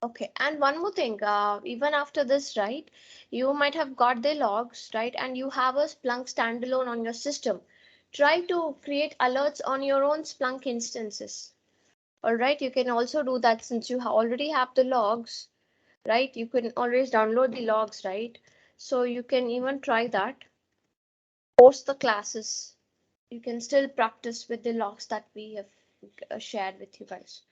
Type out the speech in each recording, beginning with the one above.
Okay, and one more thing, even after this, right, you might have got the logs, right, and you have a Splunk standalone on your system. Try to create alerts on your own Splunk instances. All right, you can also do that since you already have the logs, right? You can always download the logs, right? So you can even try that. Post the classes. You can still practice with the logs that we have shared with you guys.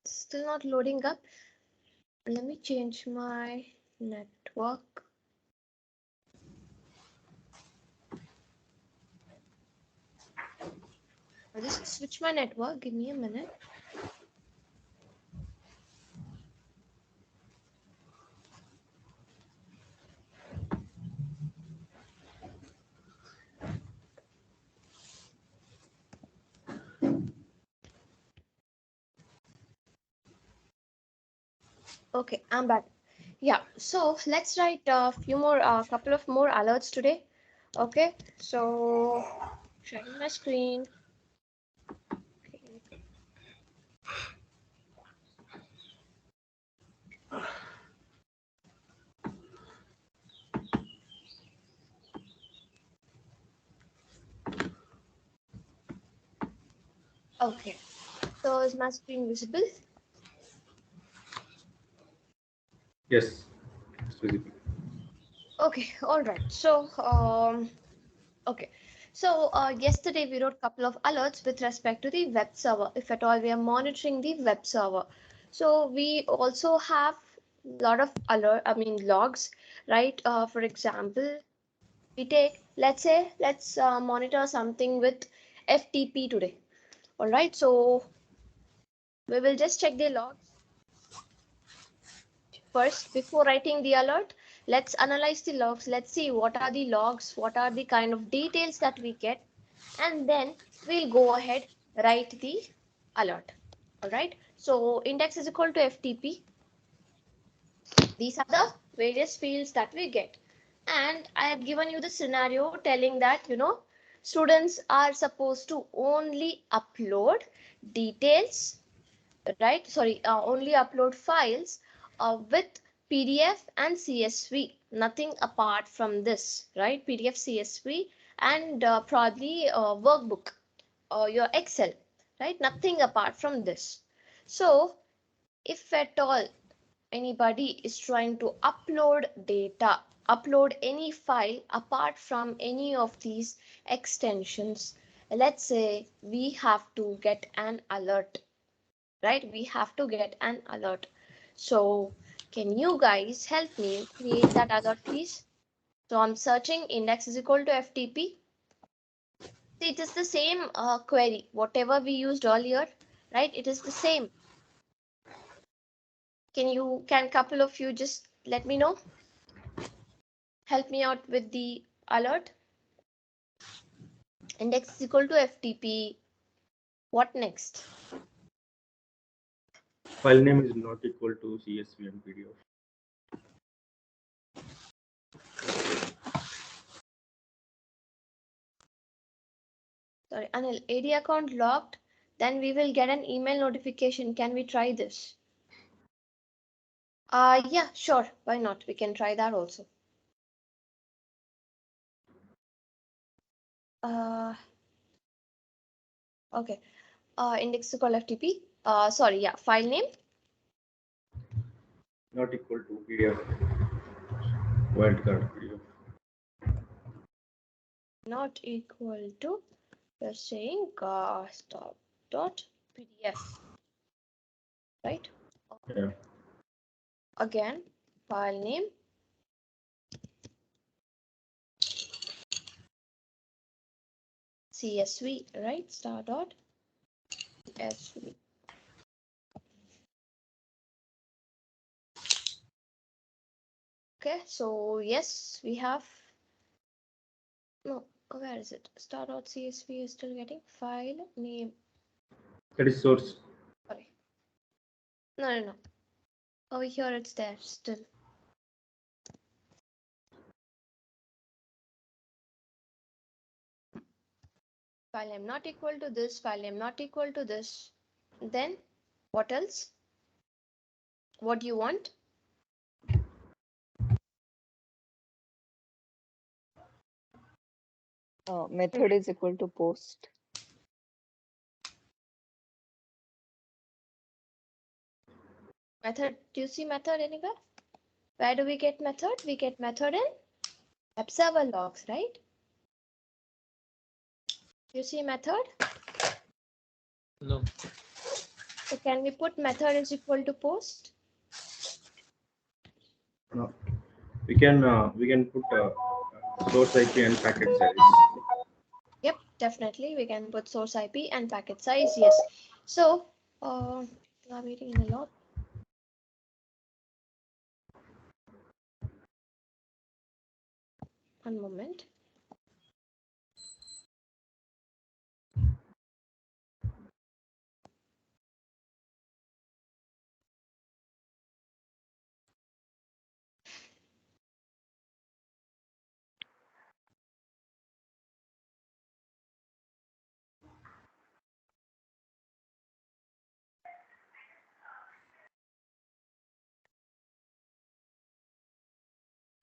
Still not loading up. Let me change my network. I'll just switch my network. Give me a minute. Okay, I'm back. Yeah, so let's write a few more, couple of more alerts today. Okay, so sharing my screen. Okay. Okay, so is my screen visible? Yes, it's visible. Okay, all right. So, okay. So, yesterday we wrote a couple of alerts with respect to the web server. If at all we are monitoring the web server. So we also have a lot of logs, right? For example, we take, let's say, let's monitor something with FTP today. All right. So we will just check the logs. First, before writing the alert, let's analyze the logs. Let's see what are the logs, what are the kind of details that we get, and then we'll go ahead, write the alert. All right. So index is equal to FTP. These are the various fields that we get. And I have given you the scenario telling that, students are supposed to only upload details, right? Sorry, only upload files with PDF and CSV, nothing apart from this, right? PDF, CSV, and probably workbook or your Excel, right? Nothing apart from this. So if at all anybody is trying to upload data, upload any file apart from any of these extensions, let's say we have to get an alert, right? We have to get an alert. So can you guys help me create that alert, please? So I'm searching index is equal to FTP. See, it is the same query, whatever we used earlier, right? It is the same. Can couple of you just let me know? Help me out with the alert. Index is equal to FTP. What next? File name is not equal to CSV and PDF. Sorry, Anil, AD account locked. Then we will get an email notification. Can we try this? Yeah, sure. Why not? We can try that also. Uh, okay. Index to call FTP. Sorry, yeah. File name. Not equal to PDF. Wildcard PDF. Not equal to. You're saying stop dot PDF, right? Yeah. Again, file name. CSV, right? Star dot CSV. Okay, so yes, we have, no, where is it? Star.csv is still getting file name. That is source. Sorry. No. Over here it's there still. File name not equal to this, file name not equal to this. Then what else? What do you want? Method is equal to post. Method, do you see method anywhere? Where do we get method? We get method in observer logs, right? You see method? No. So can we put method is equal to post? No. We can put source IP and packet size. Yep, definitely. We can put source IP and packet size. Yes. So, I'm waiting in a lot. One moment.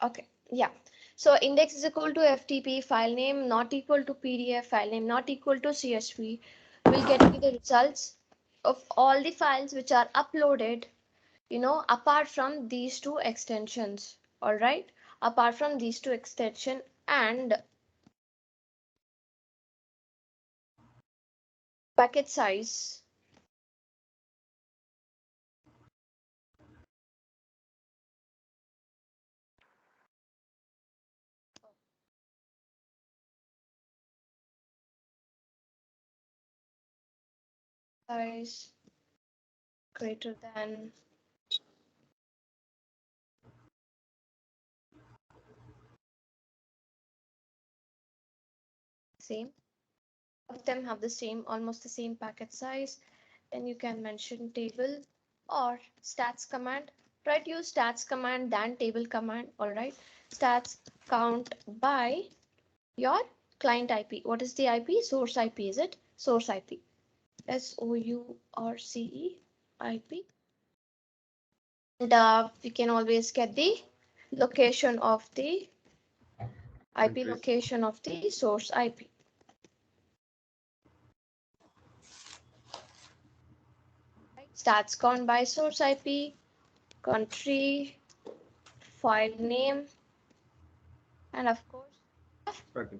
Okay, yeah. So index is equal to FTP, file name not equal to PDF, file name not equal to CSV. We'll get you the results of all the files which are uploaded, apart from these two extensions. All right, apart from these two extension and packet size. Size greater than same. Of them have the same, almost the same packet size. Then you can mention table or stats command. Try to use stats command than table command. All right. Stats count by your client IP. What is the IP? Source IP, is it? Source IP. SOURCE IP. And we can always get the location of the IP location of the source IP. Stats count by source IP, country, file name, and of course,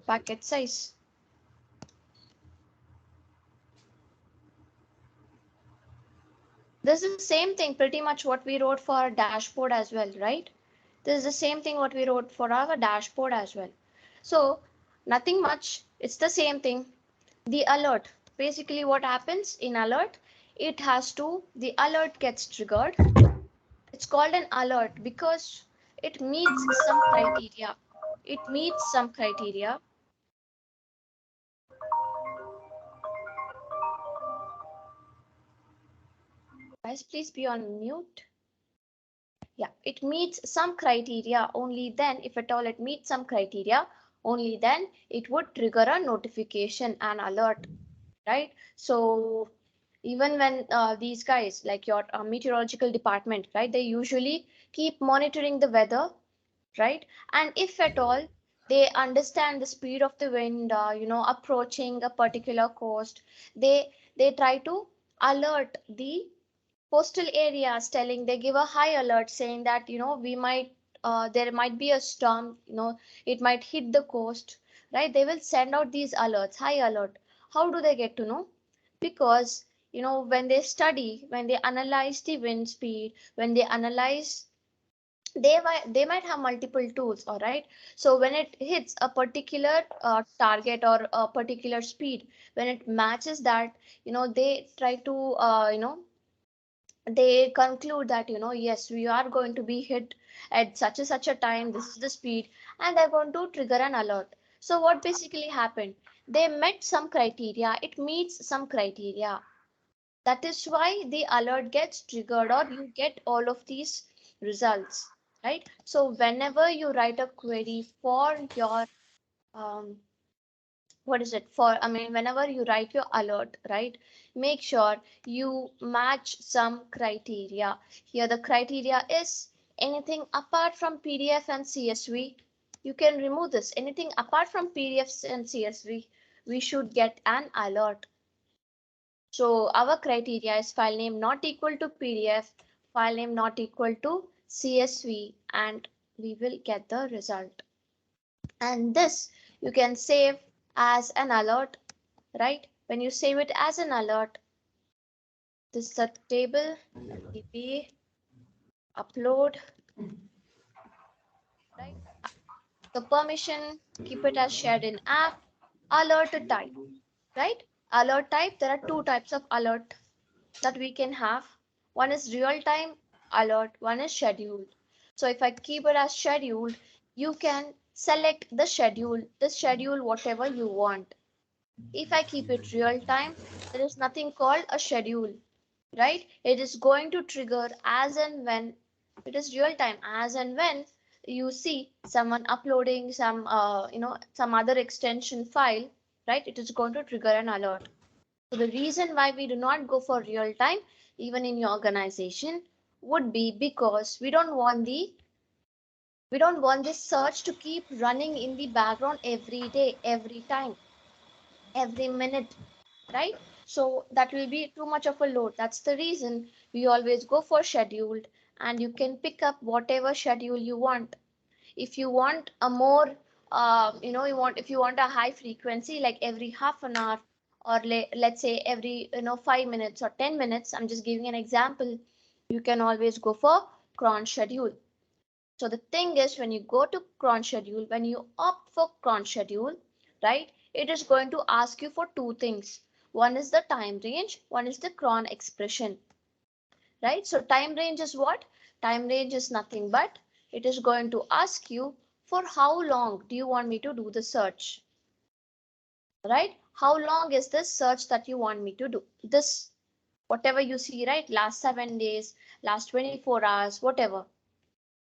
packet size. This is the same thing pretty much what we wrote for our dashboard as well, right? This is the same thing what we wrote for our dashboard as well. So nothing much, it's the same thing. The alert, basically what happens in alert, the alert gets triggered. It's called an alert because it meets some criteria. It meets some criteria. Guys, please be on mute. Yeah, it meets some criteria. Only then, if at all it meets some criteria, only then it would trigger a notification and alert, right? So even when these guys like your meteorological department, right, they usually keep monitoring the weather, right? And if at all they understand the speed of the wind, approaching a particular coast, they try to alert the coastal areas, telling, they give a high alert saying that we might there might be a storm, it might hit the coast, right? They will send out these alerts, high alert. How do they get to know? Because when they study, when they analyze the wind speed, when they analyze, they might have multiple tools, all right? So when it hits a particular target or a particular speed, when it matches that, they try to they conclude that, yes, we are going to be hit at such a time, this is the speed, and they're going to trigger an alert. So what basically happened? They met some criteria, it meets some criteria. That is why the alert gets triggered, or you get all of these results, right? So whenever you write a query for your um, what is it for, whenever you write your alert, right, make sure you match some criteria. Here the criteria is anything apart from PDF and CSV, you can remove this. Anything apart from PDFs and CSV, we should get an alert. So our criteria is file name not equal to PDF, file name not equal to CSV, and we will get the result. And this you can save as an alert, right? When you save it as an alert, this is the table, db upload, right? The permission, keep it as shared in app, alert type, right? Alert type, there are two types of alert that we can have. One is real time alert, one is scheduled. So if I keep it as scheduled, you can select the schedule whatever you want. If I keep it real time, there is nothing called a schedule, right? It is going to trigger as and when it is real time, as and when you see someone uploading some other extension file, right? It is going to trigger an alert. So the reason why we do not go for real time, even in your organization, would be because we don't want this search to keep running in the background every day, every time, every minute, right? So that will be too much of a load. That's the reason we always go for scheduled, and you can pick up whatever schedule you want. If you want a more, if you want a high frequency, like every half an hour, or let's say every 5 minutes or 10 minutes, I'm just giving an example, you can always go for cron schedule. So the thing is, when you go to cron schedule, when you opt for cron schedule, right, it is going to ask you for two things. One is the time range, one is the cron expression, right? So time range is what? Time range is nothing but it is going to ask you for how long do you want me to do the search, right? How long is this search that you want me to do? This, whatever you see, right? Last 7 days, last 24 hours, whatever,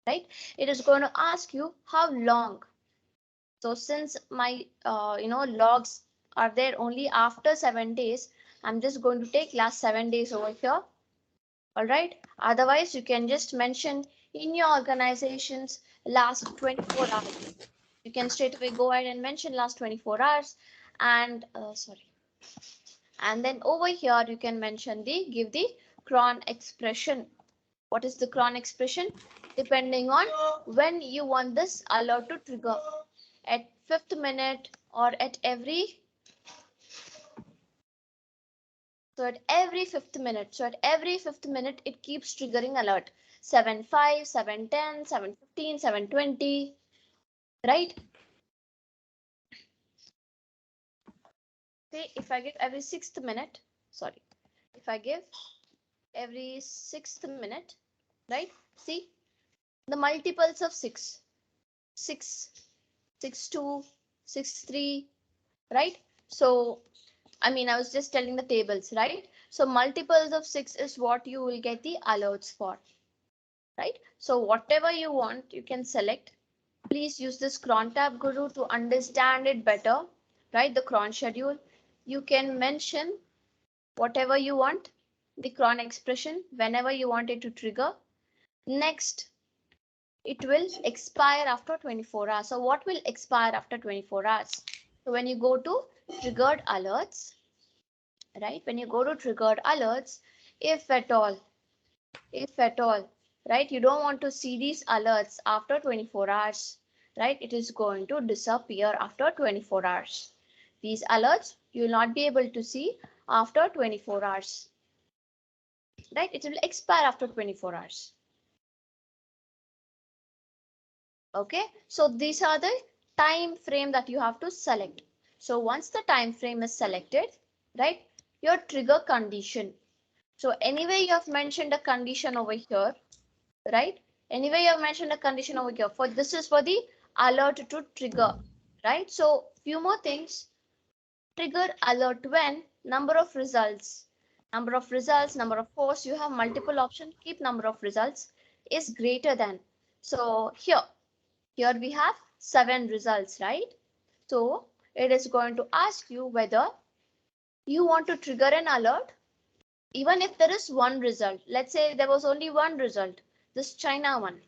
right? It is going to ask you how long. So since my logs are there only after 7 days, I'm just going to take last 7 days over here. All right. Otherwise, you can just mention in your organization's last 24 hours. You can straight away go ahead and mention last 24 hours, and and then over here you can mention give the cron expression. What is the cron expression? Depending on when you want this alert to trigger, at 5th minute or at every, so at every 5th minute. So at every 5th minute, it keeps triggering alert. 7:05, 7:10, 7:15, 7:20, right? See, if I give every 6th minute, sorry, if I give every 6th minute, right? See, the multiples of 6, 6, 6:2, 6:3, right? So, I was just telling the tables, right? So multiples of 6 is what you will get the alerts for, right? So whatever you want, you can select. Please use this cron tab, Guru, to understand it better, right? The cron schedule. You can mention whatever you want, the cron expression, whenever you want it to trigger. Next, it will expire after 24 hours. So what will expire after 24 hours? So when you go to triggered alerts, right? When you go to triggered alerts, if at all, right, you don't want to see these alerts after 24 hours, right? It is going to disappear after 24 hours. These alerts you will not be able to see after 24 hours, right? It will expire after 24 hours. Okay, so these are the time frame that you have to select. So once the time frame is selected, right, your trigger condition, So anyway, you have mentioned a condition over here, right? Anyway, you have mentioned a condition over here. For this is for the alert to trigger, right? So few more things. Trigger alert when number of results, number of posts, you have multiple options, keep number of results is greater than. So here we have 7 results, right? So it is going to ask you whether you want to trigger an alert even if there is one result. Let's say there was only one result, this China one,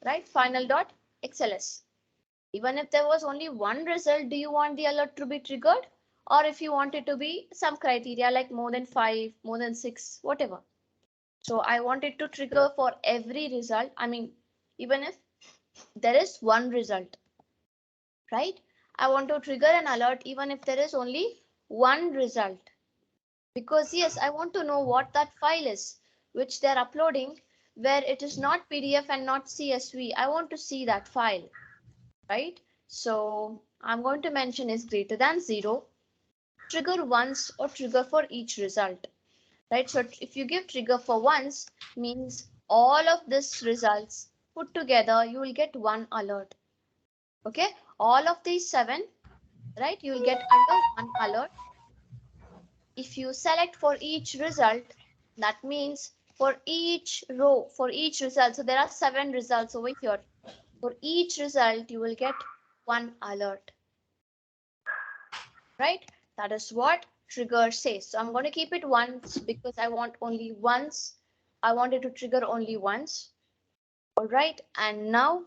right? Final.xls. Even if there was only one result, do you want the alert to be triggered? Or if you want it to be some criteria like more than 5, more than 6, whatever. So I want it to trigger for every result. I mean, even if there is one result, right? I want to trigger an alert even if there is only one result. Because yes, I want to know what that file is, which they're uploading, where it is not PDF and not CSV. I want to see that file, right? So I'm going to mention is greater than 0, trigger once or trigger for each result, right? So if you give trigger for once, means all of these results put together, you will get one alert. Okay, all of these 7, right? You will get under one alert. If you select for each result, that means for each row, for each result, so there are 7 results over here. For each result, you will get one alert, right? That is what trigger says. So I'm going to keep it once because I want only once. I want it to trigger only once. All right. And now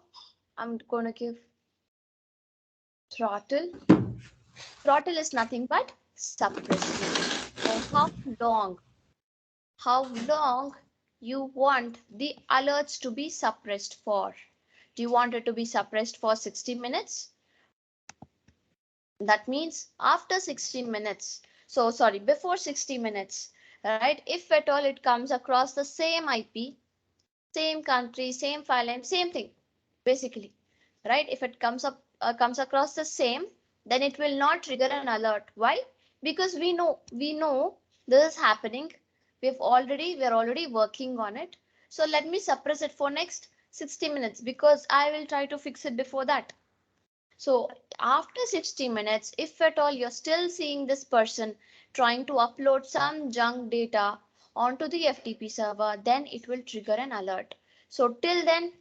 I'm going to give throttle. Throttle is nothing but suppression. So how long you want the alerts to be suppressed for? Do you want it to be suppressed for 60 minutes? That means after 60 minutes. So sorry, before 60 minutes, right? If at all it comes across the same IP, same country, same file name, same thing, basically, right? If it comes across the same, then it will not trigger an alert. Why? Because we know this is happening. We're already working on it. So let me suppress it for next 60 minutes because I will try to fix it before that. So after 60 minutes, if at all you're still seeing this person trying to upload some junk data onto the FTP server, then it will trigger an alert. So till then,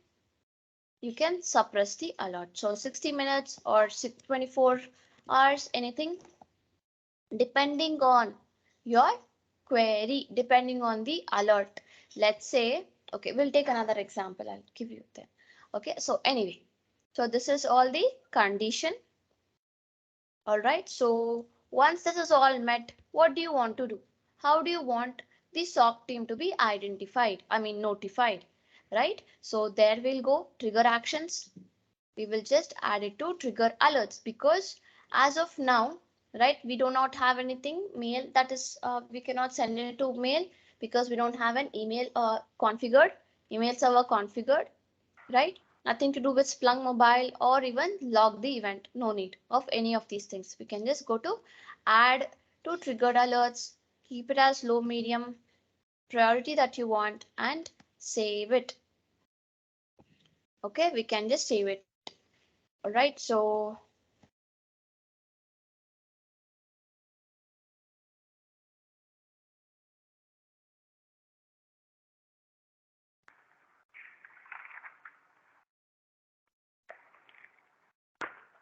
you can suppress the alert. So 60 minutes or 24 hours, anything, depending on your query, depending on the alert. Let's say, okay, we'll take another example. I'll give you then. Okay, so anyway, so this is all the condition. All right, so once this is all met, what do you want to do? How do you want the SOC team to be notified, right? So there we'll go trigger actions. We will just add it to trigger alerts because as of now, right, we do not have anything mail that is, we cannot send it to mail because we don't have an email email server configured, right? Nothing to do with Splunk mobile or even log the event. No need of any of these things. We can just go to add to triggered alerts, keep it as low, medium, priority that you want and save it. Okay, we can just save it. All right, so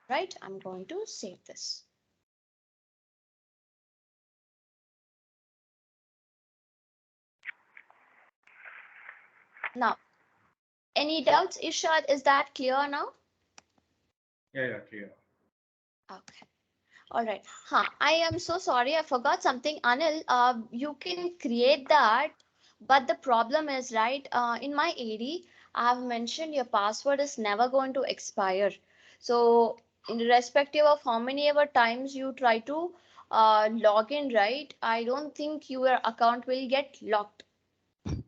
right, I'm going to save this. Now, any doubts, Ishad? Is that clear now? Yeah, clear. Okay. All right. I am so sorry. I forgot something. Anil, you can create that, but the problem is, right, in my AD, I have mentioned your password is never going to expire. So irrespective of how many ever times you try to log in, right, I don't think your account will get locked.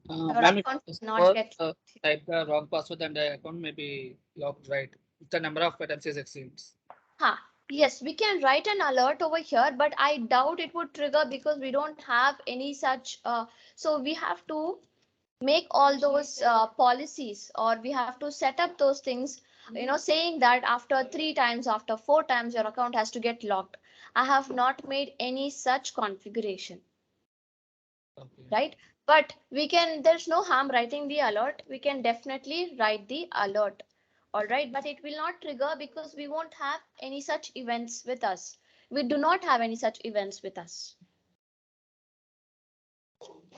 Your Ma'am, account if will not suppose get type the wrong password and the account may be locked, right? If the number of attempts is exceeds. Yes, we can write an alert over here, but I doubt it would trigger because we don't have any such. So we have to make all those policies, or we have to set up those things, saying that after 3 times, after 4 times, your account has to get locked. I have not made any such configuration, Okay. right? But we can, there's no harm writing the alert. We can definitely write the alert. All right, but it will not trigger because we won't have any such events with us. We do not have any such events with us.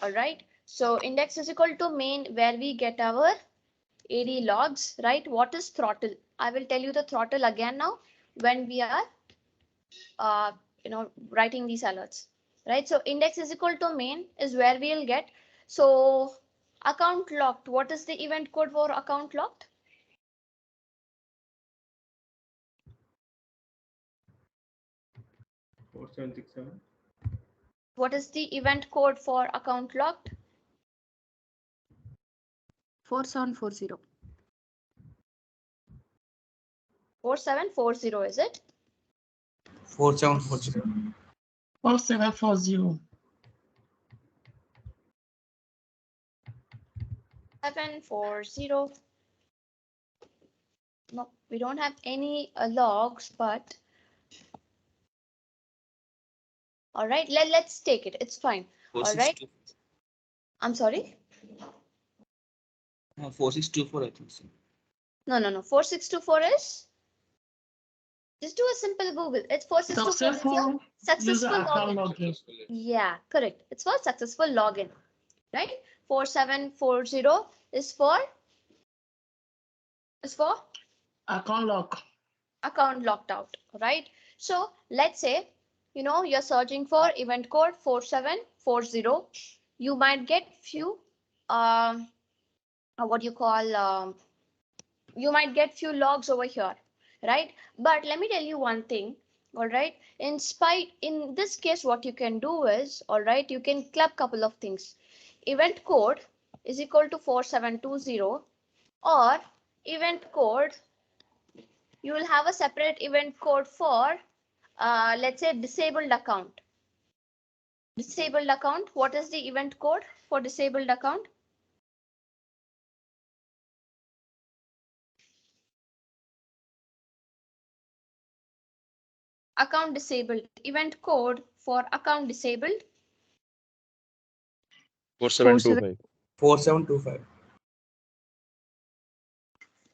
All right, so index is equal to main, where we get our AD logs, right? What is throttle? I will tell you the throttle again now when we are, uh, writing these alerts, right? So index is equal to main is where we'll get. So account locked. What is the event code for account locked? Four seven six seven. What is the event code for account locked? 4740. 4740, is it? 4740. 4740. 740. No, we don't have any logs, but all right, let's take it. It's fine. All right. 4624. I'm sorry. 4624, I think so. No. 4624 is. Just do a simple Google. It's 4624. Successful login. Yeah, correct. It's for successful login, right? 4740 is for Account lock. account locked out, right? So let's say, you're searching for event code 4740. You might get few, what you call, you might get few logs over here, right? But let me tell you one thing. All right, in this case, what you can do is, all right, you can club couple of things. Event code is equal to 4720, or event code, you will have a separate event code for, let's say, disabled account. Disabled account, what is the event code for disabled account? Account disabled, event code for account disabled. 4725. 4725.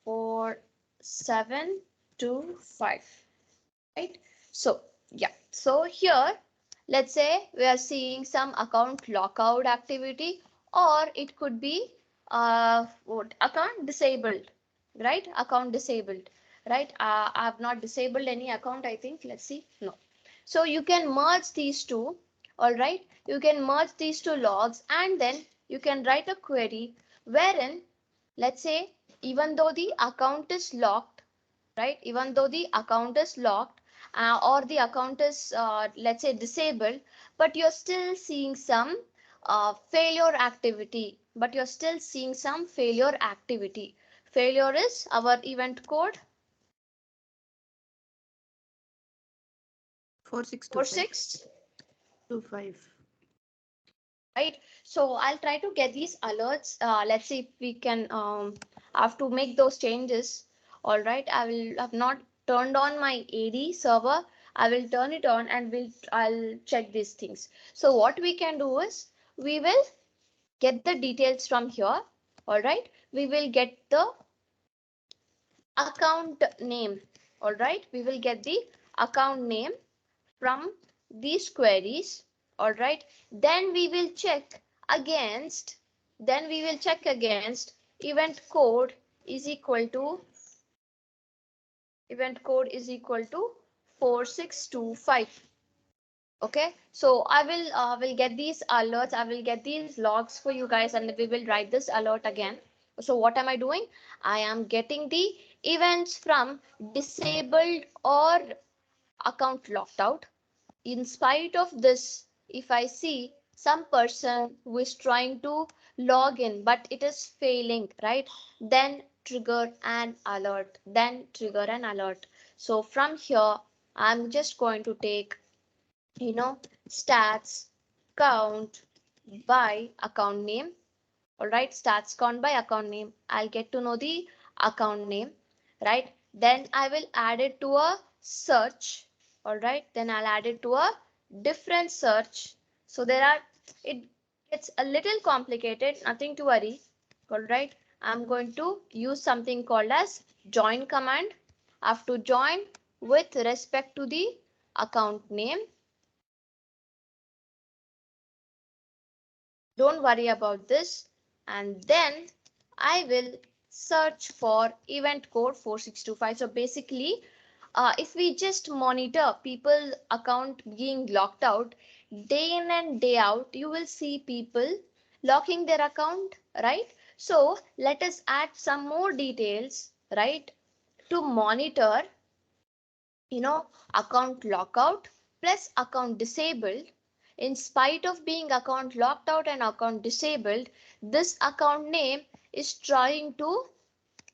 4725, right? So yeah, so here let's say we are seeing some account lockout activity, or it could be account disabled, right? Account disabled, right? I have not disabled any account, I think. Let's see. No. So you can merge these two. All right, you can merge these two logs, and then you can write a query wherein, let's say, even though the account is locked, right? Even though the account is locked, or the account is, let's say, disabled, but you're still seeing some failure activity. Failure is our event code 4625. 4625. Right, so I'll try to get these alerts. Let's see if we can, have to make those changes. All right, have not turned on my AD server. I will turn it on, and I'll check these things. So what we can do is, we will get the details from here. All right, we will get the account name. All right, we will get the account name from these queries. All right, then we will check against event code is equal to 4625. Okay, so I will get these alerts, I will get these logs for you guys, and we will write this alert again. So what am I doing? I am getting the events from disabled or account locked out. In spite of this, if I see some person who is trying to log in but it is failing, right, then trigger an alert. So from here, I'm just going to take, stats count by account name. All right, stats count by account name. I'll get to know the account name, right? Then I will add it to a search. All right, then I'll add it to a different search. So it gets a little complicated, nothing to worry. All right, I'm going to use something called as join command. I have to join with respect to the account name. Don't worry about this. And then I will search for event code 4625. So basically, if we just monitor people account being locked out day in and day out, you will see people locking their account, right? So let us add some more details, right, to monitor, account lockout plus account disabled. In spite of being account locked out and account disabled, this account name is trying to,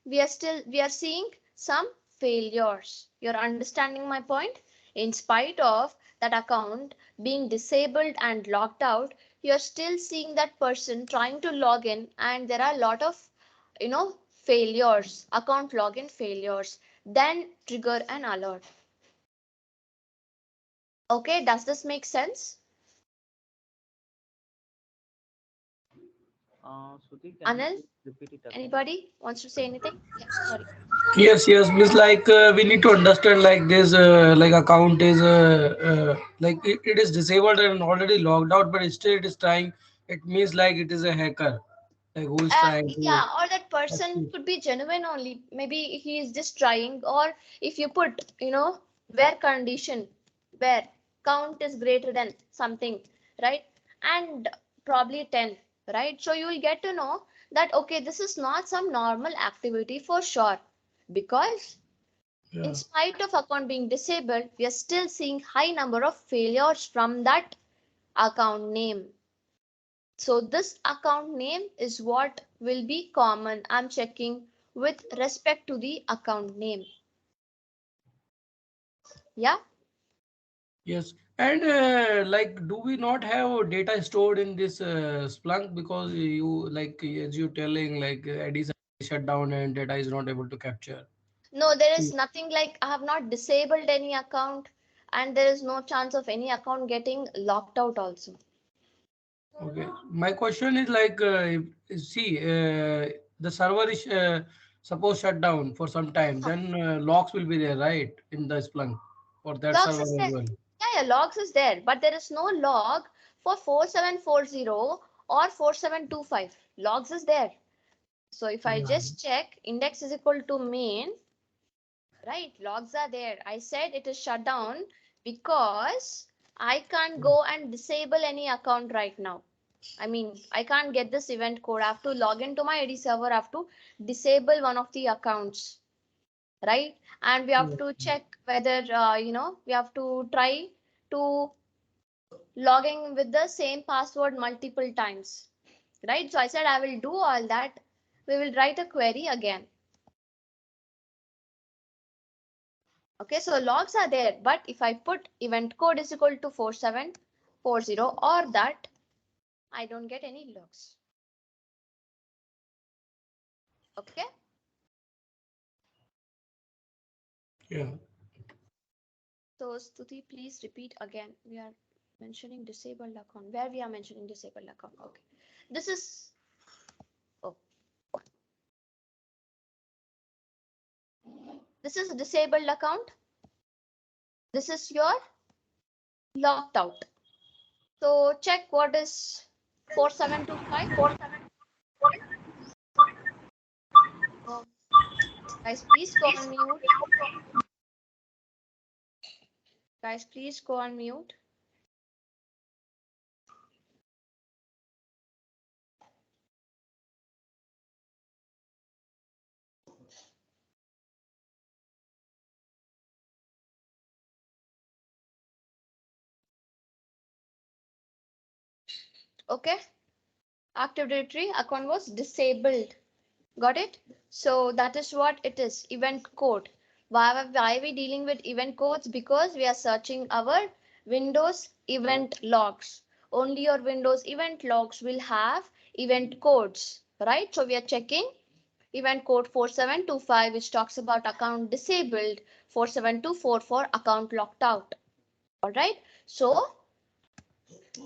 we are seeing some failures. You're understanding my point? In spite of that account being disabled and locked out, you're still seeing that person trying to log in, and there are a lot of, failures, account login failures. Then trigger an alert. Okay, does this make sense? Shruti, can you Anil, please repeat it again? anybody wants to say anything? Yeah, sorry. Yes, yes. Means like we need to understand like this like account is like it is disabled and already logged out, but still it is trying. It means like it is a hacker, like who is trying to. Yeah, or that person could be genuine only. Maybe he is just trying, or if you put, where condition, where count is greater than something, right? And probably 10, right? So you will get to know that, okay, this is not some normal activity for sure. Because in Yeah. spite of account being disabled, we are still seeing high number of failures from that account name. So this account name is what will be common. I'm checking with respect to the account name. Yeah. Yes. And like, do we not have data stored in this Splunk because you like as you telling like IDs are shut down and data is not able to capture. No, there is nothing like I have not disabled any account, and there is no chance of any account getting locked out also. Okay. My question is like, see, the server is suppose shut down for some time, Huh. then logs will be there, right, in the Splunk for that Logs server is as there. well. Yeah, logs is there, but there is no log for 4740 or 4725. Logs is there. So if I Yeah. just check index is equal to main, right, logs are there. I said it is shut down because I can't go and disable any account right now. I mean, I can't get this event code. I have to log into my ID server. I have to disable one of the accounts, right? And we have to check whether, we have to try to logging with the same password multiple times, right? So I said I will do all that. We will write a query again. Okay, so logs are there, but if I put event code is equal to 4740 or that, I don't get any logs. Okay, Yeah. so Stuti, please repeat again. We are mentioning disabled account. Where we are mentioning disabled account? Okay, this is, oh, this is a disabled account. This is your locked out. So check what is 4725. Oh, guys, please go on mute. Guys, please go on mute. Okay, Active Directory account was disabled. Got it? So that is what it is, event code. Why are we dealing with event codes? Because we are searching our Windows event logs. Only your Windows event logs will have event codes, right? So we are checking event code 4725, which talks about account disabled, 4724 for account locked out. All right. So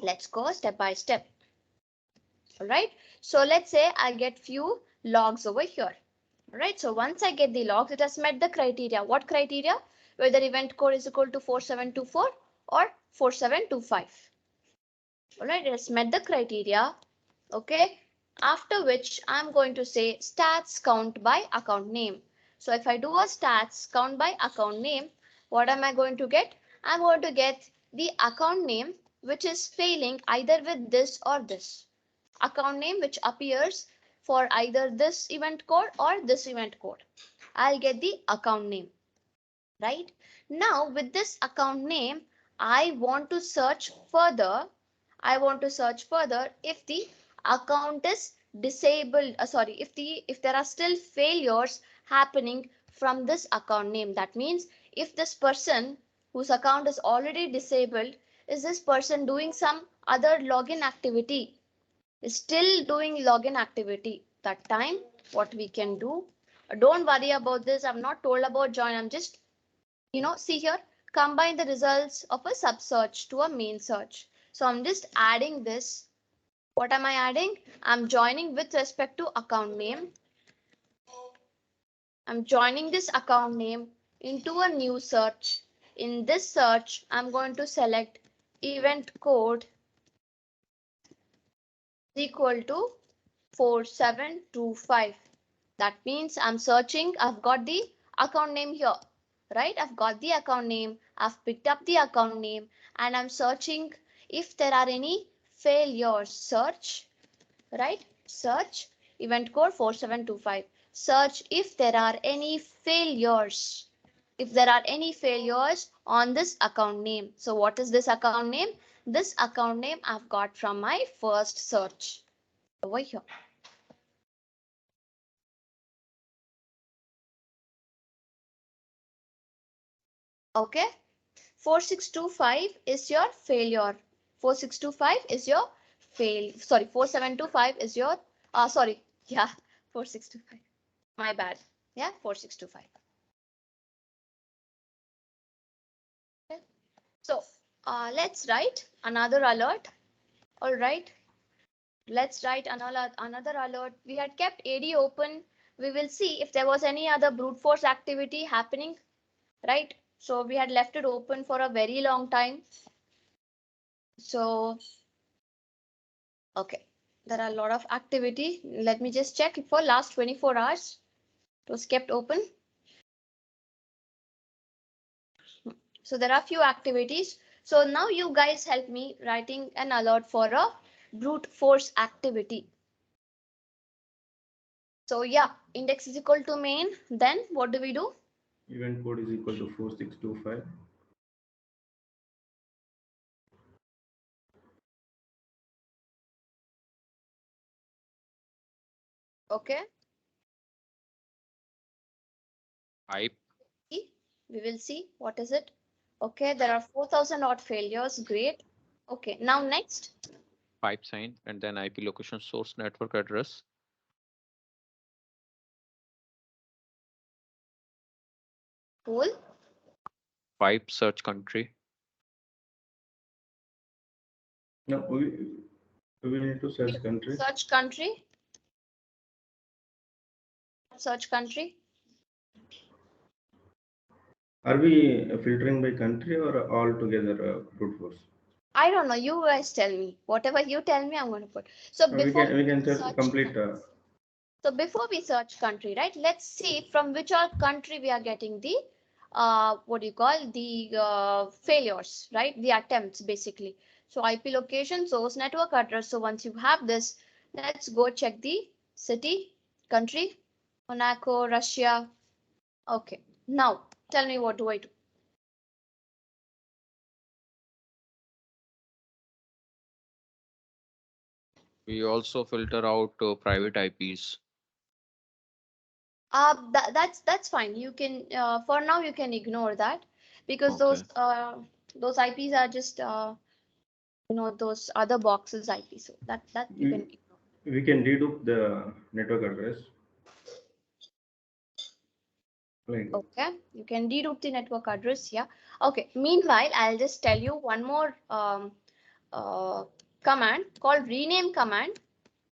let's go step by step. All right. So let's say I get few logs over here. All right. So once I get the logs, it has met the criteria. What criteria? Whether event code is equal to 4724 or 4725. All right. It has met the criteria. Okay. After which I'm going to say stats count by account name. So if I do a stats count by account name, what am I going to get? I'm going to get the account name which is failing either with this or this. Account name which appears for either this event code or this event code. I'll get the account name, right? Now with this account name, I want to search further. I want to search further if the account is disabled. Sorry, if there are still failures happening from this account name. That means if this person whose account is already disabled, is this person doing some other login activity? Is still doing login activity? That time, what we can do? Don't worry about this. I'm not told about join. I'm just see here, combine the results of a sub search to a main search. So I'm just adding this. What am I adding? I'm joining with respect to account name. I'm joining this account name into a new search. In this search, I'm going to select event code equal to 4725. That means I'm searching. I've got the account name here, right? I've got the account name. I've picked up the account name and I'm searching if there are any failures. Search, right? Search event code 4725. Search if there are any failures. If there are any failures on this account name. So what is this account name? This account name I've got from my first search over here. Okay. 4625 is your failure. 4625 is your fail. Sorry, 4725 is your, sorry, yeah, 4625. My bad. Yeah, 4625. Okay. So let's write another alert. All right. Let's write another alert. We had kept AD open. We will see if there was any other brute force activity happening, right? So we had left it open for a very long time. So okay, there are a lot of activity. Let me just check for last 24 hours. It was kept open. So there are few activities. So now you guys help me writing an alert for a brute force activity. So yeah, index is equal to main. Then what do we do? Event code is equal to 4625. Okay. Pipe. We will see what is it. Okay, there are 4,000 odd failures. Great. Okay, now next. Pipe sign and then IP location source network address. Cool. Pipe search country. No, we need to search country. Search country. Search country. Are we filtering by country or all together brute force? I don't know. You guys tell me. Whatever you tell me, I'm going to put. So before We can search complete. So before we search country, right? Let's see from which all country we are getting the what do you call the failures, right? The attempts basically. So IP location, source network address. So once you have this, let's go check the city, country, Monaco, Russia. Okay. Now tell me what do I do? We also filter out private IPs. That's fine. You can for now you can ignore that because Okay. those IPs are just those other boxes IP. So that you can ignore. We can dedupe the network address. Like, Okay, you can dedupe the network address here. Okay. Meanwhile, I'll just tell you one more command called rename command.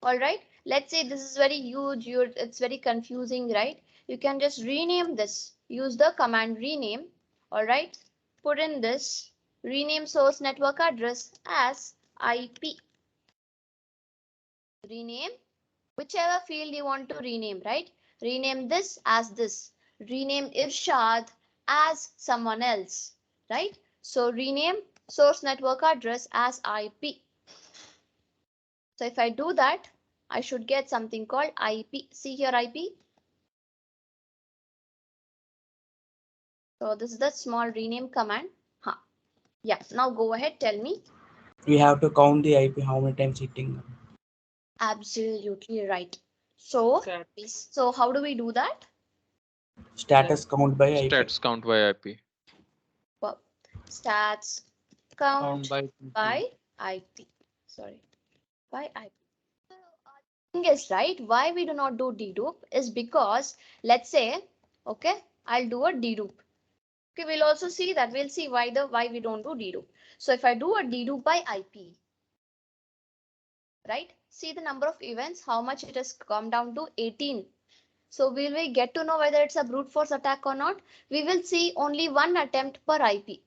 All right. Let's say this is very huge. It's very confusing, right? You can just rename this. Use the command rename. All right. Put in this rename source network address as IP. Rename whichever field you want to rename, right? Rename this as this. Rename Irshad as someone else, right? So rename source network address as IP. So if I do that, I should get something called IP. See here IP. So this is the small rename command. Huh. Yeah, now go ahead, tell me. We have to count the IP, how many times hitting. Absolutely right. So, Stat. so how do we do that? Status count by IP. Stats count by IP. Well, stats count by IP. Sorry, by IP. Thing is, right, why we do not do dedupe is because let's say, okay, I'll do a dedupe. Okay, we'll also see that. We'll see why we don't do dedupe. So if I do a dedupe by IP, right? See the number of events, how much it has come down to 18. So will we get to know whether it's a brute force attack or not? We will see only one attempt per IP.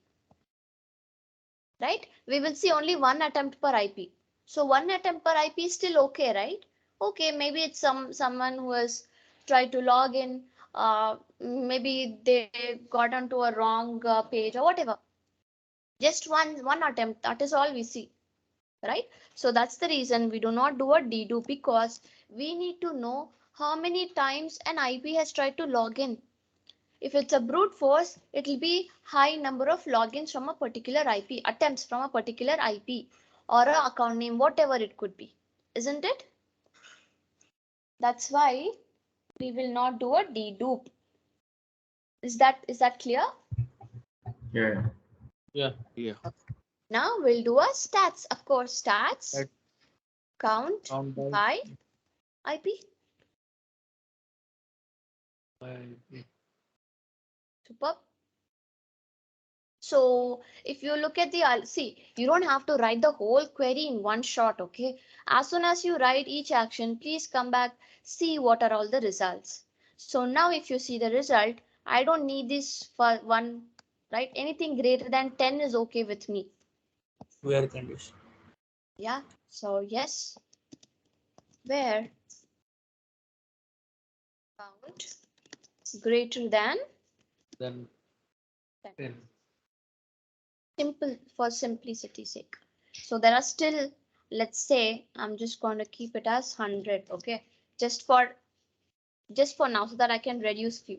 Right? We will see only one attempt per IP. So one attempt per IP is still okay, right? Okay, maybe it's someone who has tried to log in. Maybe they got onto a wrong page or whatever. Just one attempt. That is all we see, right? So that's the reason we do not do a dedupe, because we need to know how many times an IP has tried to log in. If it's a brute force, it will be high number of logins from a particular IP, attempts from a particular IP or a account name, whatever it could be, isn't it? That's why we will not do a dedupe. Is that clear? yeah. Yeah. Now we'll do a stats. Of course, stats count by IP. Superb. So if you look at the, see, you don't have to write the whole query in one shot, okay? As soon as you write each action, please come back, see what are all the results. So now if you see the result, I don't need this for one, right? Anything greater than 10 is okay with me. Where condition. Yeah, so yes, where count greater than 10. Simple, for simplicity's sake. So there are still, let's say, I'm just going to keep it as 100, okay? Just for now, so that I can reduce few.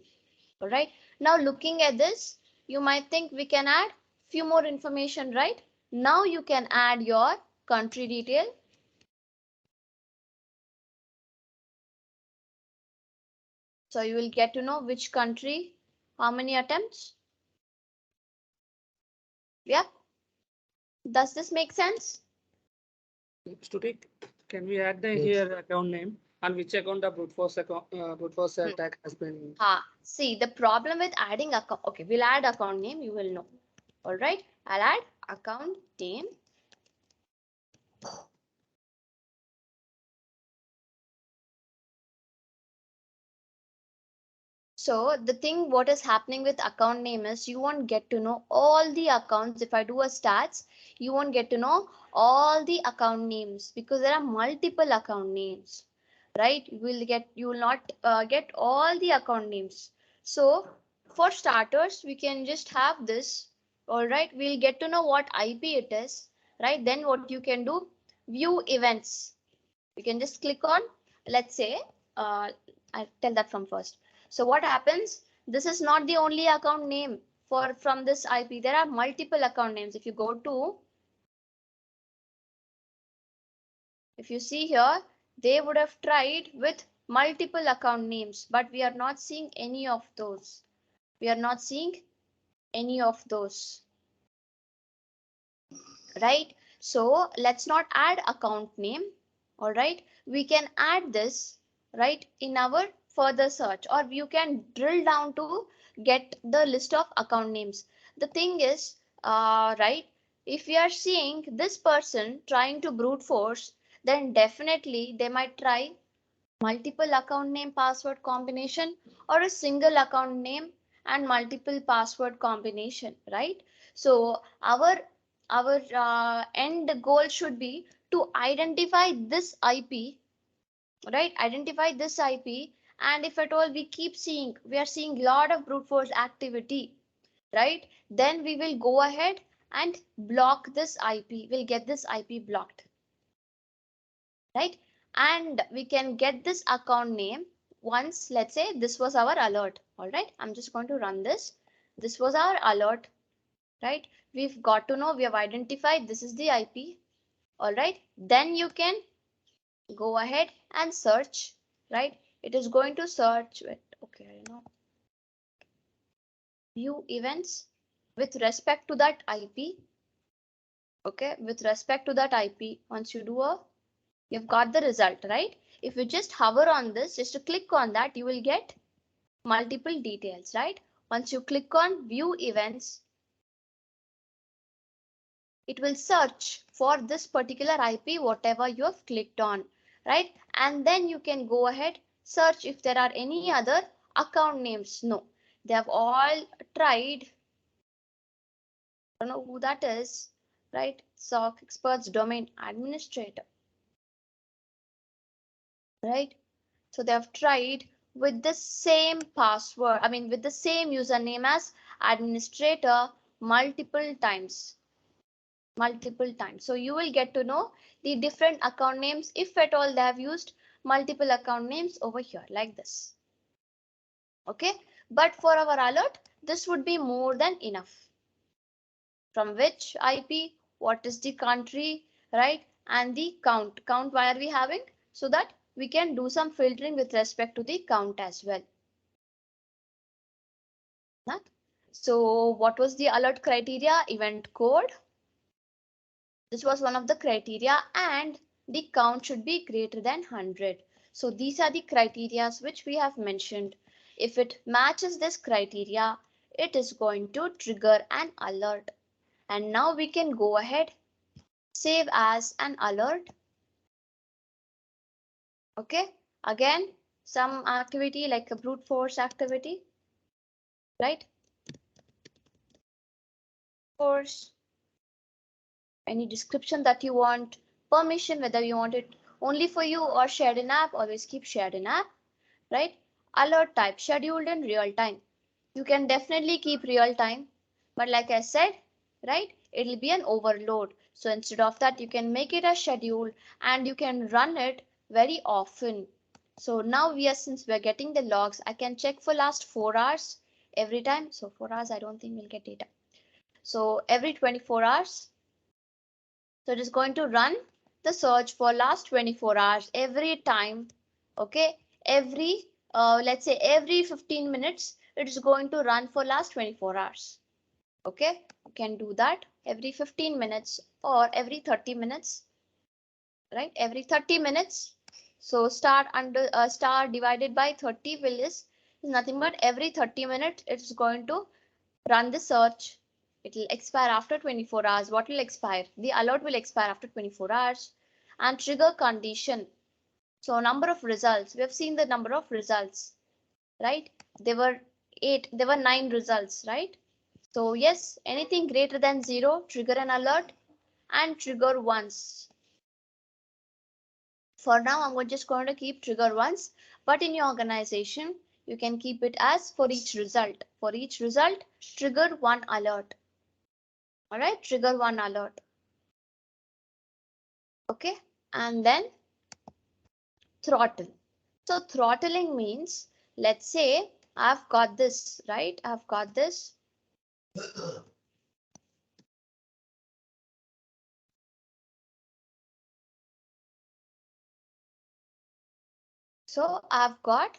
All right. Now looking at this, you might think we can add few more information, right? Now you can add your country detail. So you will get to know which country, how many attempts. Yeah. Does this make sense? Stuti, can we add the here account name on which account the brute force attack has been? See, the problem with adding account. Okay, we'll add account name. You will know. All right. I'll add account name. So the thing what is happening with account name is you won't get to know all the accounts. If I do a stats, you won't get to know all the account names because there are multiple account names, right? You will not get all the account names. So for starters, we can just have this. All right, we'll get to know what IP it is, right? Then what you can do, view events. You can just click on, let's say, I'll tell that from first. So what happens? This is not the only account name from this IP. There are multiple account names. If you see here, They would have tried with multiple account names, but we are not seeing any of those. We are not seeing any of those, right? So let's not add account name. All right, we can add this right in our further search, or you can drill down to get the list of account names. The thing is, right, if we are seeing this person trying to brute force, then definitely they might try multiple account name password combination, or a single account name and multiple password combination, right? So our end goal should be to identify this IP, right? Identify this IP, and if at all we keep seeing, we are seeing a lot of brute force activity, right? Then we will go ahead and block this IP. We'll get this IP blocked, right? And we can get this account name once, let's say this was our alert. All right, I'm just going to run this. This was our alert, right? We've got to know, we have identified this is the IP. All right, then you can go ahead and search, right? It is going to search with, okay, I know, view events with respect to that IP. Okay, with respect to that IP, once you do a, you've got the result, right? If you just hover on this, just to click on that, you will get multiple details, right? Once you click on view events, it will search for this particular IP, whatever you have clicked on, right? And then you can go ahead, search if there are any other account names. No, they have all tried. I don't know who that is, right? SOC experts domain administrator, right? So they have tried with the same password, I mean with the same username as administrator multiple times. So you will get to know the different account names, if at all they have used multiple account names over here like this. Okay, but for our alert, this would be more than enough. From which IP, what is the country, right? And the count. Why are we having? So that we can do some filtering with respect to the count as well. So what was the alert criteria? Event code. This was one of the criteria, and the count should be greater than 100. So these are the criteria which we have mentioned. If it matches this criteria, it is going to trigger an alert. And now we can go ahead, save as an alert. Okay, again, some activity like a brute force activity, right? Force, any description that you want, permission, whether you want it only for you or shared in app, always keep shared in app, right? Alert type, scheduled in real time. You can definitely keep real time, but like I said, right, it will be an overload. So instead of that, you can make it a schedule and you can run it very often. So now since we are getting the logs, I can check for last 4 hours every time. So 4 hours, I don't think we'll get data. So every 24 hours. So it is going to run the search for last 24 hours every time. Okay, every let's say every 15 minutes, it is going to run for last 24 hours. Okay, you can do that every 15 minutes or every 30 minutes, right? Every 30 minutes. So star divided by 30 is nothing but every 30 minutes it's going to run the search. It will expire after 24 hours. What will expire? The alert will expire after 24 hours. And trigger condition. So number of results. We have seen the number of results, right? There were 9 results, right? So yes, anything greater than 0, trigger an alert and trigger once. For now, I'm just going to keep trigger once, but in your organization, you can keep it as for each result. For each result, trigger one alert. All right, trigger one alert. Okay, and then throttle. So throttling means, let's say I've got this, right? I've got this. So I've got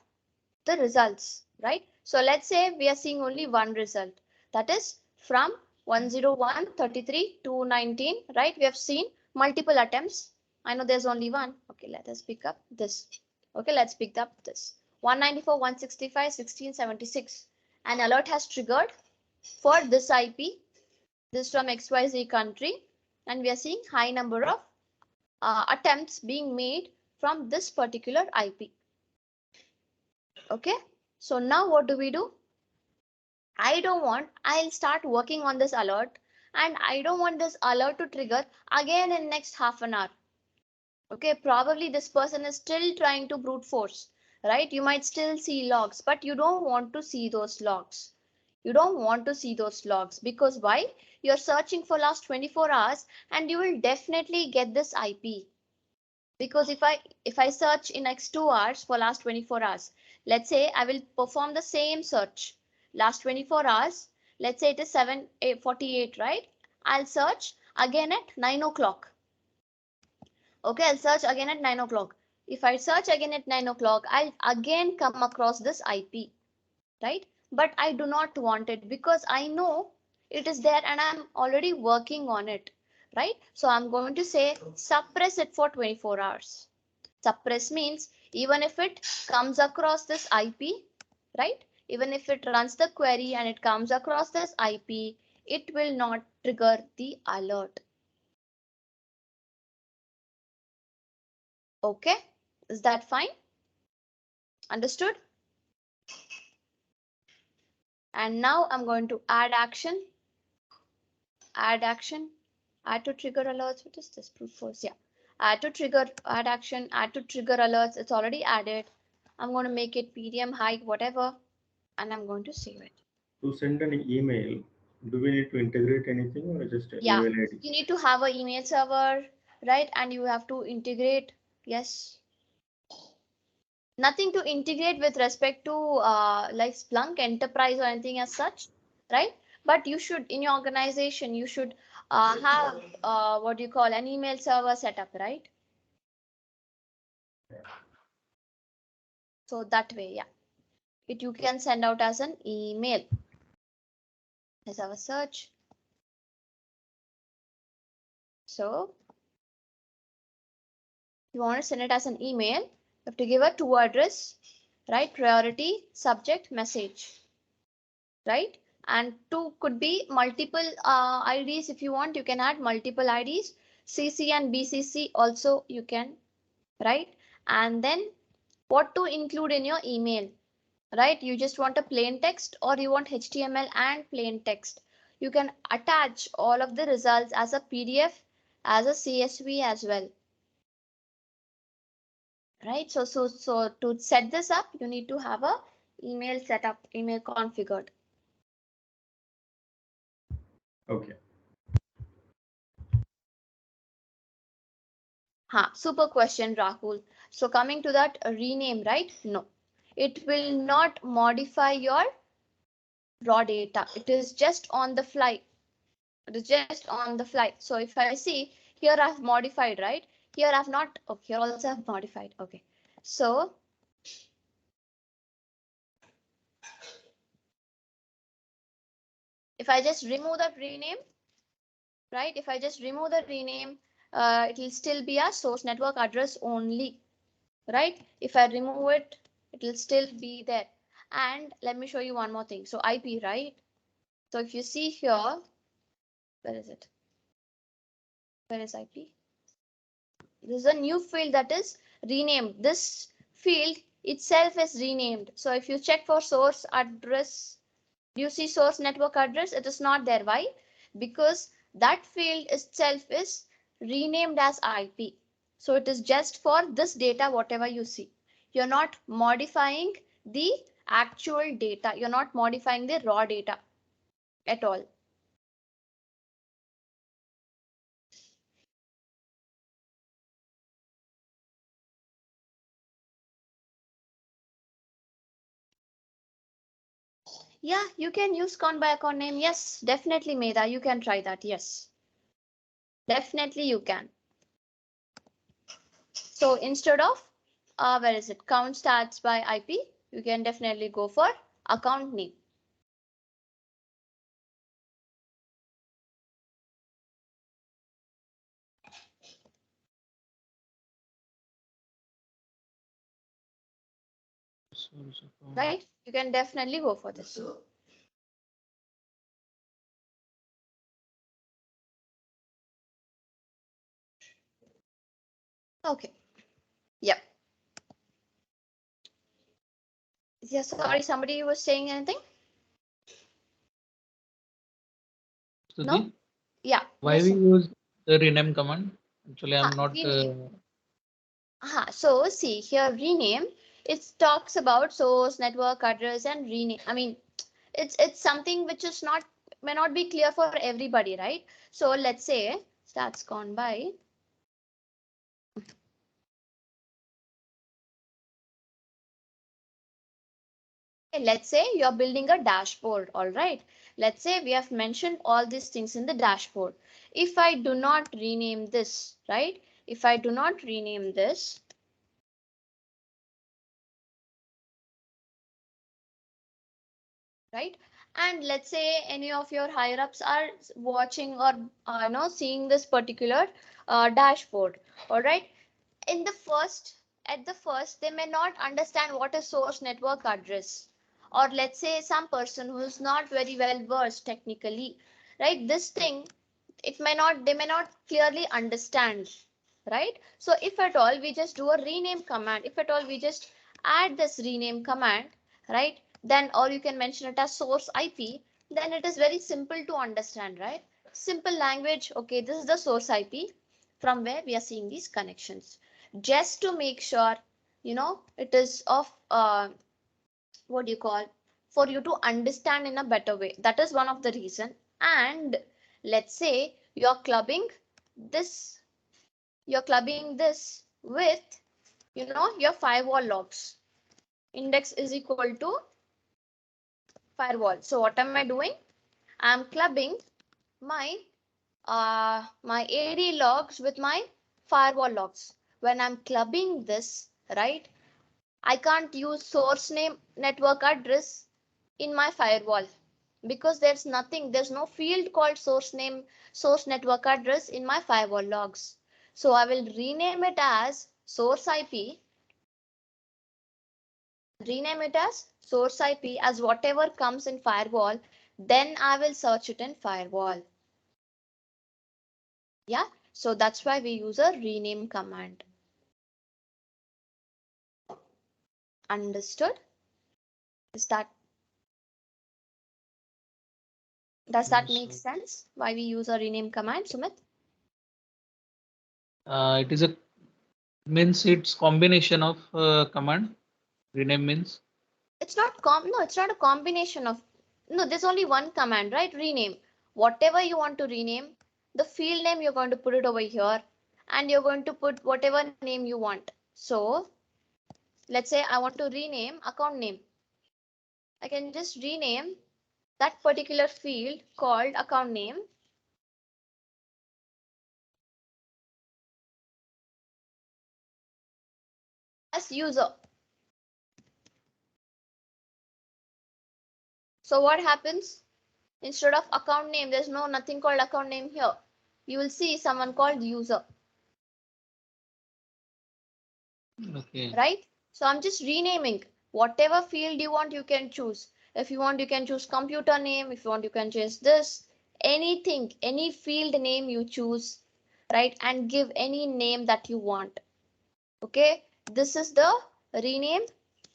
the results, right? So let's say we are seeing only one result, that is from 101.33 to 19, right? We have seen multiple attempts. I know there's only one. Okay, let us pick up this. Okay, let's pick up this 194, 165, 1676. An alert has triggered for this IP, this from XYZ country, and we are seeing high number of attempts being made from this particular IP. Okay, so now what do? I'll start working on this alert, and I don't want this alert to trigger again in next half an hour. Okay, probably this person is still trying to brute force, right? You might still see logs, but you don't want to see those logs. You don't want to see those logs because why? You're searching for last 24 hours and you will definitely get this IP. Because if I search in next 2 hours for last 24 hours, let's say I will perform the same search last 24 hours, let's say it is 7:48, right? I'll search again at 9 o'clock. Okay, I'll search again at 9 o'clock. If I search again at 9 o'clock, I'll again come across this IP, right? But I do not want it because I know it is there and I'm already working on it, right? So I'm going to say suppress it for 24 hours. Suppress means even if it comes across this IP, right? Even if it runs the query and it comes across this IP, it will not trigger the alert. Okay, is that fine? Understood? And now I'm going to add action. Add action. Add to trigger alerts. What is this? Brute force. Yeah. Add to trigger. Add action. Add to trigger alerts. It's already added. I'm going to make it PDM height, whatever, and I'm going to save it. To send an email, do we need to integrate anything or just an Yeah, email ID? you need to have an email server, right? And you have to integrate. Yes. Nothing to integrate with respect to like Splunk Enterprise or anything as such, right? But you should, in your organization, you should have what do you call an email server setup, right? So that way, yeah, you can send out as an email. Let's have a search. So you want to send it as an email, you have to give a to address, right? Priority, subject, message, right? And two could be multiple IDs. If you want, you can add multiple IDs. CC and BCC also you can, right? And then what to include in your email, right? You just want a plain text or you want HTML and plain text. You can attach all of the results as a PDF, as a CSV as well. Right, so to set this up, you need to have a email setup, email configured. Okay. Super question, Rahul. So coming to that rename, right? No, it will not modify your raw data. It is just on the fly. It is just on the fly. So if I see here, I've modified, right? Here I've not. Oh, here also I've modified. Okay, so if I just remove that rename, right? If I just remove the rename, it will still be a source network address only, right? If I remove it, it will still be there. And let me show you one more thing. So IP, right? So if you see here, where is it? Where is IP? This is a new field that is renamed. This field itself is renamed. So if you check for source address, do you see source network address? It is not there. Why? Because that field itself is renamed as IP. So it is just for this data, whatever you see. You're not modifying the actual data. You're not modifying the raw data at all. Yeah, you can use Cron by account name. Yes, definitely, Medha. You can try that. Yes, definitely you can. So instead of where is it? Count starts by IP. You can definitely go for account name. Right? You can definitely go for this. Okay. Yep. Yeah, sorry, somebody was saying anything? No? Yeah. Why Yes, we sir. use the rename command? Actually, I'm not. Rename. So see here, rename, it talks about source, network address, and rename. I mean, it's something which is not may not be clear for everybody, right? So let's say that's gone by. Let's say you're building a dashboard, all right? Let's say we have mentioned all these things in the dashboard. If I do not rename this, right? If I do not rename this, right? And let's say any of your higher ups are watching or seeing this particular dashboard, all right? In the first, at the first, they may not understand what is source network address, or let's say some person who is not very well versed technically, right? This thing, they may not clearly understand, right? So if at all we just do a rename command, if at all we just add this rename command, right? Then, or you can mention it as source IP, then it is very simple to understand, right? Simple language. Okay, this is the source IP from where we are seeing these connections, just to make sure it is of what do you call, for you to understand in a better way. That is one of the reason. And let's say this you're clubbing this with your firewall logs. Index is equal to firewall. So what am I doing? I'm clubbing my my AD logs with my firewall logs. When I'm clubbing this, right, I can't use source name network address in my firewall because there's no field called source name, source network address in my firewall logs. So I will rename it as source IP, source IP as whatever comes in firewall, then I will search it in firewall. Yeah, so that's why we use a rename command. Understood? Does that make sense? Why we use a rename command, Sumit? It is a means it's combination of command. Rename means. It's not no, it's not a combination of, no, there's only one command, right? Rename. Whatever you want to rename, the field name you're going to put it over here, and you're going to put whatever name you want. So let's say I want to rename account name. I can just rename that particular field called account name as user. So what happens? Instead of account name, there's nothing called account name here. You will see someone called user. Okay. Right? So I'm just renaming. Whatever field you want, you can choose. If you want, you can choose computer name. If you want, you can choose this. Anything, any field name you choose, right? And give any name that you want. Okay, this is the rename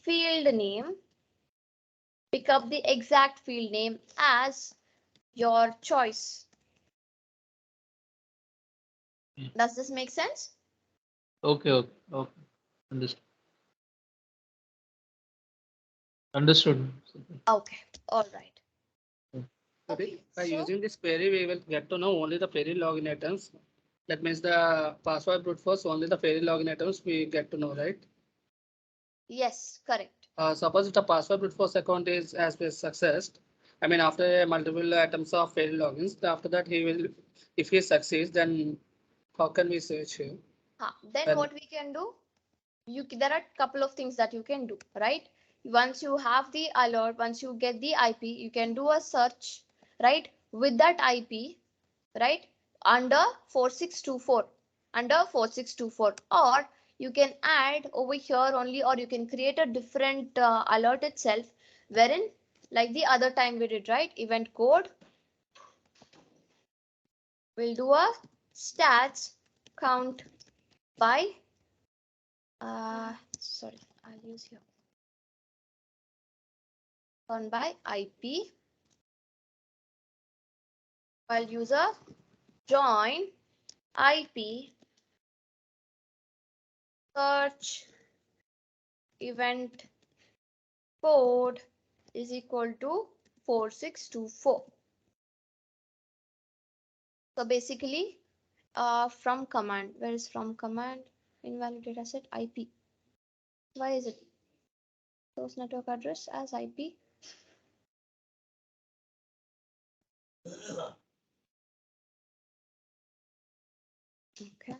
field name. Pick up the exact field name as your choice. Does this make sense? Okay. Understood. Understood. Okay, all right. Okay. By So using this query, we will get to know only the query login items. That means the password brute force, only the query login items we get to know, right? yes, correct. Suppose if the password brute force account is as per success, I mean after multiple items of query logins, after that he will, if he succeeds, then how can we search him? Then what we can do? there are a couple of things that you can do, right? Once you have the alert, once you get the IP, you can do a search, right, with that IP, right, under 4624, under 4624, or you can add over here only, or you can create a different alert itself, wherein like the other time we did, right, event code, we'll do a stats count by sorry, I'll use here on by IP, while user join IP search event code is equal to 4624. So basically, from command, where is from command? Invalid data set IP. Why is it source network address as IP? Okay.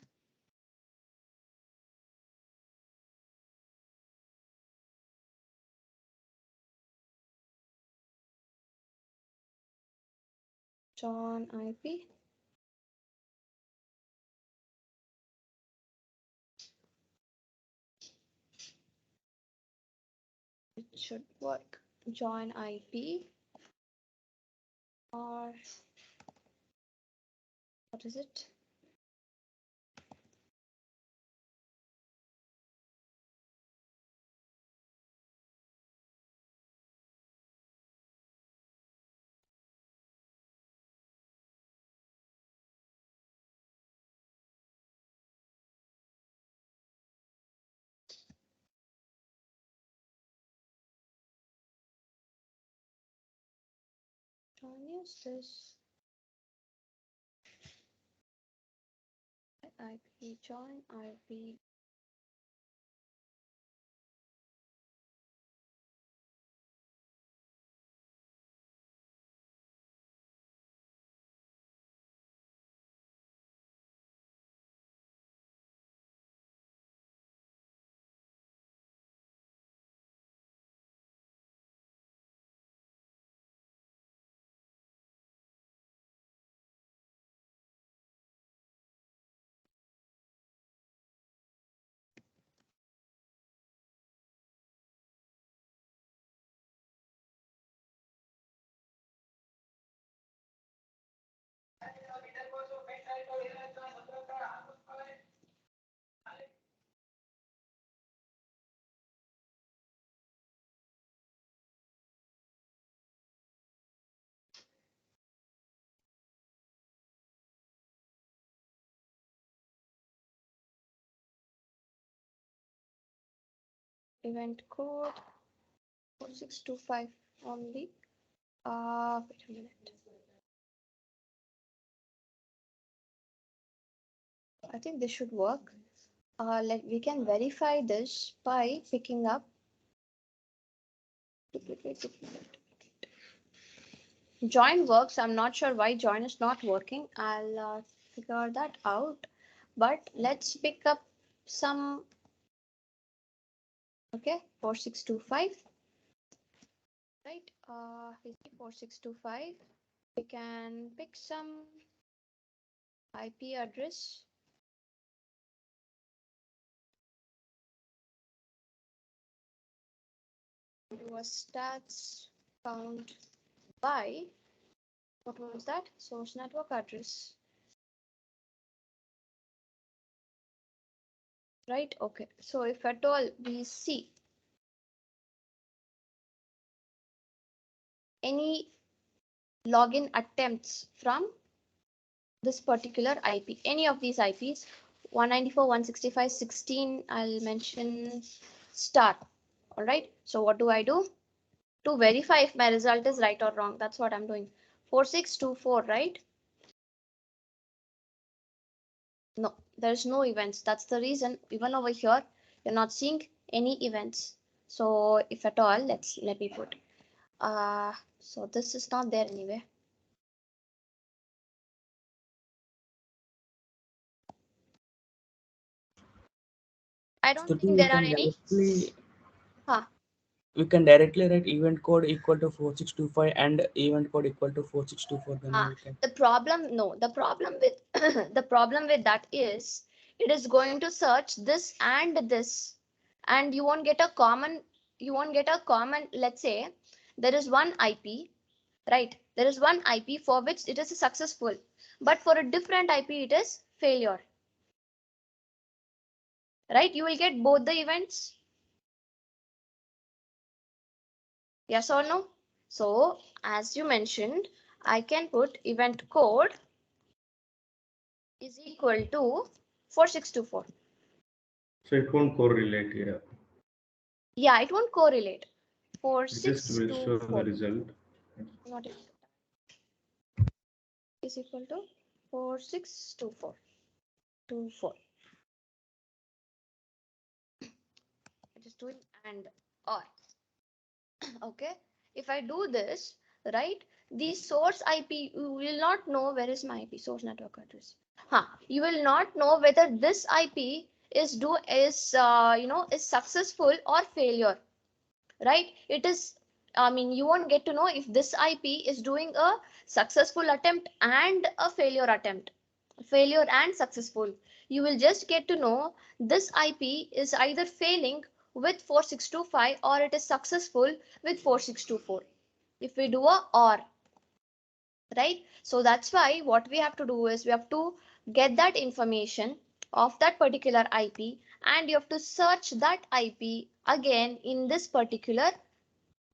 Join IP. It should work. Join IP, or what is it? Use this IP, join IP. Event code 4625 only. Wait a minute. I think this should work. We can verify this by picking up duplicate. Join works. I'm not sure why join is not working. I'll figure that out. But let's pick up some. Okay, 4625. Right. 4625. We can pick some IP address. Do a stats count by, what was that? Source network address. Right. Okay. So if at all we see any login attempts from this particular IP, any of these IPs, 194.165.16, I'll mention star. All right. So what do I do? To verify if my result is right or wrong, that's what I'm doing. 4624, right? No, there's no events. That's the reason even over here, you're not seeing any events. So if at all, let me put, so this is not there anyway. I don't Stuti, think we there are can any. directly Huh. we can directly write event code equal to 4625 and event code equal to 4624. Then we can. The problem, no, the problem with the problem with that is it is going to search this and you won't get a common, let's say there is one IP, right? There is one IP for which it is successful, but for a different IP it is failure, right? You will get both the events. Yes or no? So as you mentioned, I can put event code is equal to 4624. So it won't correlate here. Yeah, it won't correlate. It just will show the 4624 result. not equal is equal to 4624 24. It is doing and or. Okay, if I do this, right, the source IP, you will not know where is my IP, source network address. You will not know whether this IP is is successful or failure, right? It is, I mean, you won't get to know if this IP is doing a successful attempt and a failure attempt, failure and successful. You will just get to know this IP is either failing with 4625 or it is successful with 4624. If we do a or, right? So that's why what we have to do is we have to get that information of that particular IP and you have to search that IP again in this particular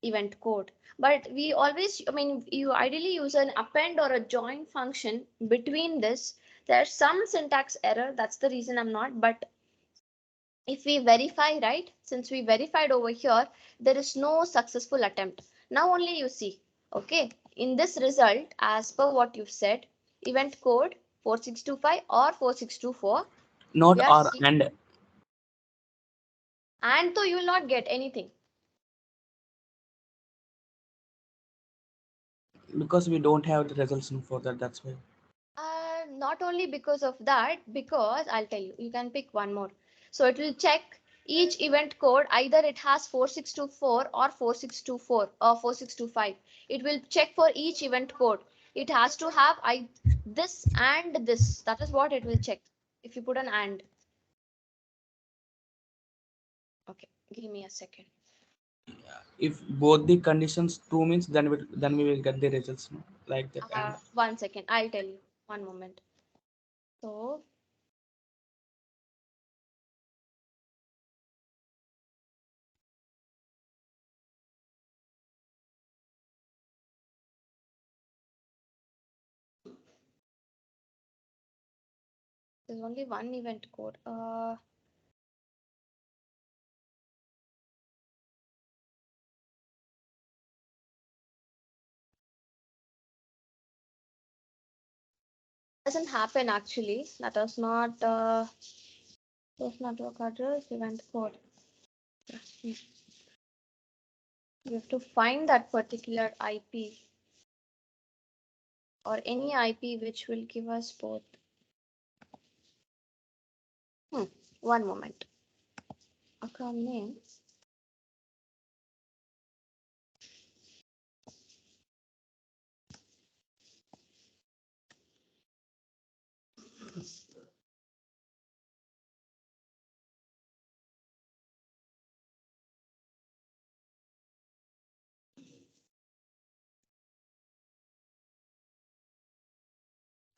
event code. But we always, I mean, you ideally use an append or a join function between this. There's some syntax error, that's the reason I'm not, but if we verify, right, since we verified over here, there is no successful attempt. Now only you see, okay, in this result, as per what you've said, event code 4625 or 4624, Not we are or seeing, and so you will not get anything. because we don't have the results for that. That's why. Not only because of that, because I'll tell you, you can pick one more. So it will check each event code, either it has 4624 or 4624 or 4625. It will check for each event code. It has to have this and this. That is what it will check. If you put an and. Okay, give me a second. If both the conditions true means then we will get the results, no? Like that. And 1 second, I'll tell you. One moment. So there's only one event code. Doesn't happen actually. That is not source network address, event code. You have to find that particular IP or any IP which will give us both. One moment. Account name.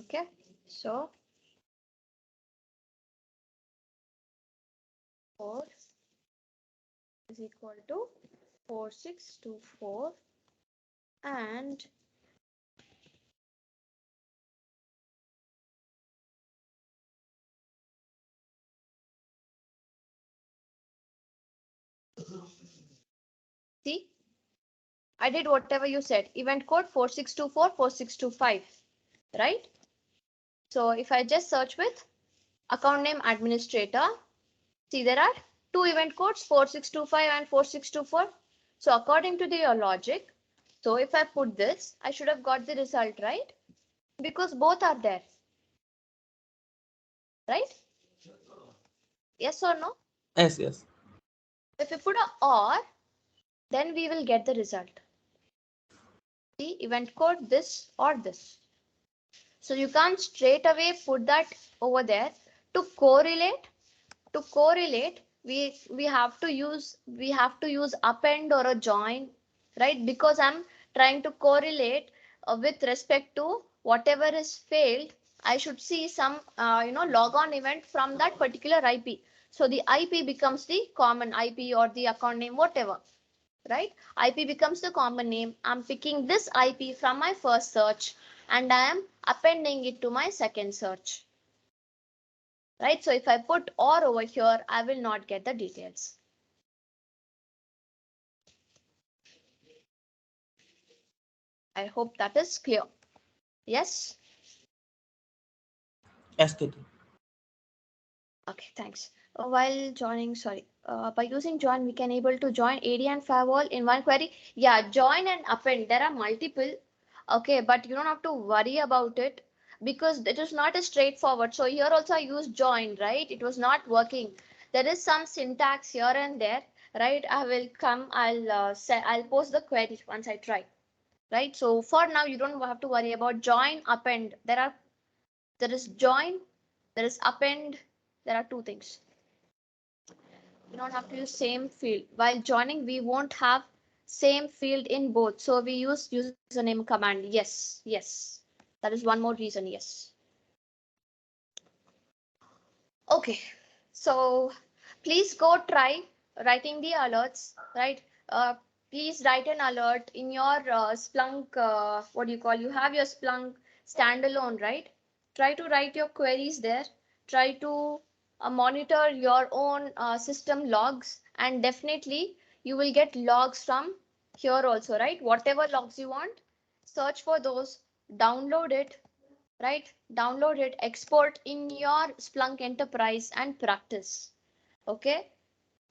Okay, so 4 is equal to 4624 and see, I did whatever you said. Event code 4624, 4625, right? So if I just search with account name administrator, see there are two event codes 4625 and 4624. So according to your logic, so if I put this, I should have got the result, right? Because both are there, right? Yes or no? Yes, yes. If we put a or, then we will get the result. The event code this or this. So you can't straight away put that over there. To correlate, we have to use append or a join, right? Because I'm trying to correlate with respect to whatever is failed. I should see some logon event from that particular IP. So the IP becomes the common IP or the account name, whatever, right? IP becomes the common name. I'm picking this IP from my first search and I am appending it to my second search. Right? So if I put or over here, I will not get the details. I hope that is clear. Yes? Yes, Kiti. Okay, thanks. While joining, by using join, we can able to join AD and firewall in one query. Yeah, join and append, there are multiple. Okay, but you don't have to worry about it because it is not as straightforward. So here also I used join, right? It was not working. There is some syntax here and there, right? I'll post the query once I try, right? So for now, you don't have to worry about join, append. There is join, there is append. There are two things. You don't have to use same field. While joining, we won't have same field in both. So we use username command. Yes, yes. That is one more reason. Yes. Okay. So please go try writing the alerts, right? Please write an alert in your Splunk. What do you call? You have your Splunk standalone, right? Try to write your queries there. Try to monitor your own system logs, and definitely you will get logs from here also, right? Whatever logs you want, search for those, download it, right? Download it, export in your Splunk Enterprise and practice. Okay?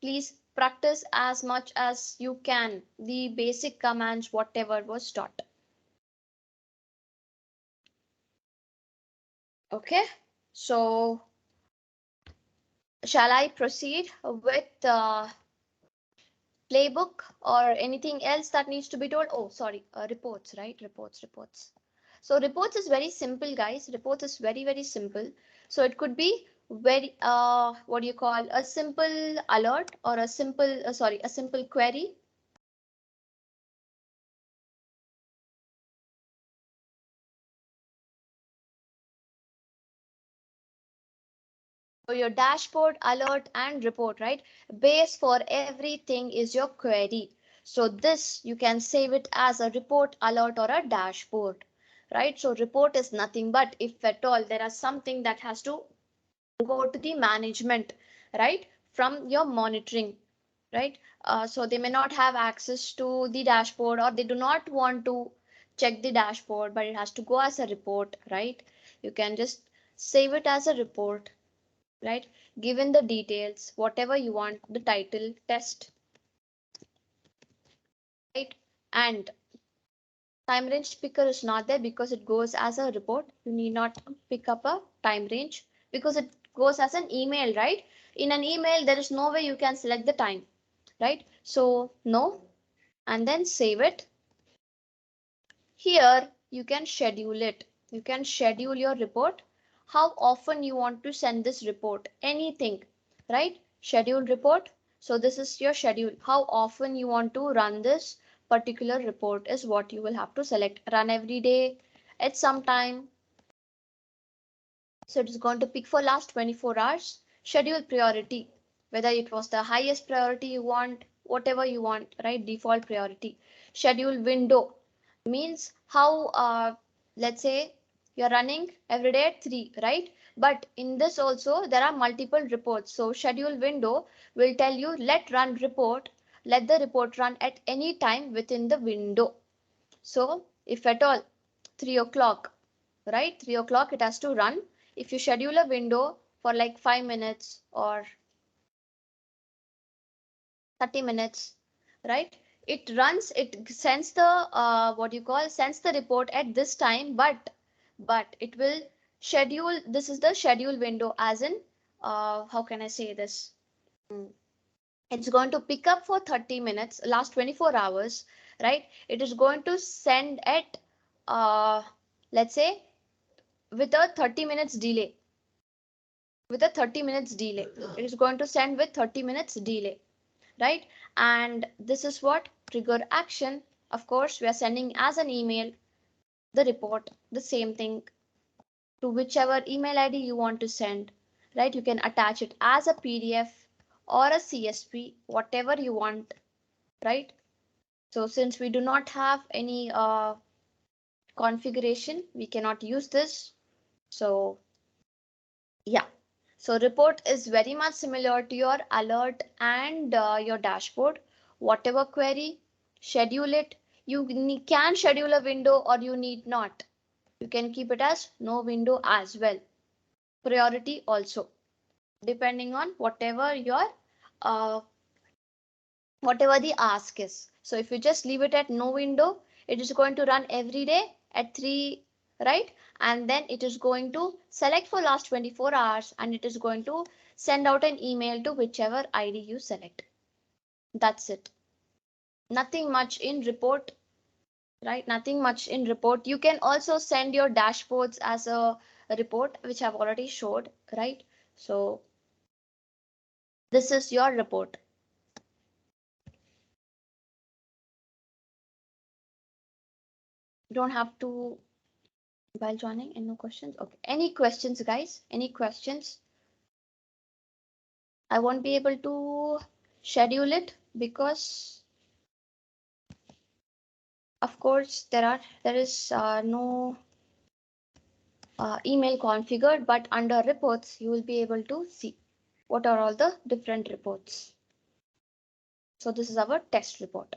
Please practice as much as you can the basic commands, whatever was taught. Okay? So shall I proceed with playbook or anything else that needs to be told? Oh, sorry, reports, right? Reports. So reports is very simple, guys. Reports is very, very simple. So it could be very, what do you call, a simple alert or a simple, a simple query. So your dashboard, alert and report, right? Base for everything is your query. So this, you can save it as a report, alert or a dashboard, right? So report is nothing but if at all there is something that has to go to the management, right? From your monitoring, right? So they may not have access to the dashboard or they do not want to check the dashboard, but it has to go as a report, right? You can just save it as a report, right? Given the details, whatever you want, the title, test, right? And time range picker is not there because it goes as a report. You need not pick up a time range because it goes as an email, right? In an email, there is no way you can select the time, right? So no, and then save it. Here, you can schedule it. You can schedule your report. How often you want to send this report, anything, right? Schedule report. So this is your schedule. How often you want to run this particular report is what you will have to select. Run every day at some time. So it's going to pick for last 24 hours. Schedule priority, whether it was the highest priority you want, whatever you want, right? Default priority. Schedule window means how, let's say you're running every day at 3, right? But in this also there are multiple reports. So schedule window will tell you let the report run at any time within the window. So if at all 3 o'clock, right? 3 o'clock it has to run. If you schedule a window for like 5 minutes or 30 minutes, right? It runs, it sends the sends the report at this time, but it will schedule, this is the schedule window as in, how can I say this? It's going to pick up for 30 minutes, last 24 hours, right? It is going to send at, let's say, with a 30 minutes delay. With a 30 minutes delay. It is going to send with 30 minutes delay, right? And this is what trigger action. Of course, we are sending as an email the report, the same thing to whichever email ID you want to send, right? You can attach it as a PDF or a CSV, whatever you want, right? So since we do not have any configuration, we cannot use this. So yeah, so report is very much similar to your alert and your dashboard. Whatever query, schedule it. You can schedule a window or you need not. You can keep it as no window as well. Priority also, depending on whatever your whatever the ask is. So if you just leave it at no window, it is going to run every day at 3, right? And then it is going to select for last 24 hours and it is going to send out an email to whichever ID you select. That's it. Nothing much in report, right? Nothing much in report. You can also send your dashboards as a report, which I've already showed, right? So this is your report. You don't have to while joining and no questions. Okay, any questions, guys? Any questions? I won't be able to schedule it because of course there is no email configured, but under reports you will be able to see what are all the different reports. So this is our test report.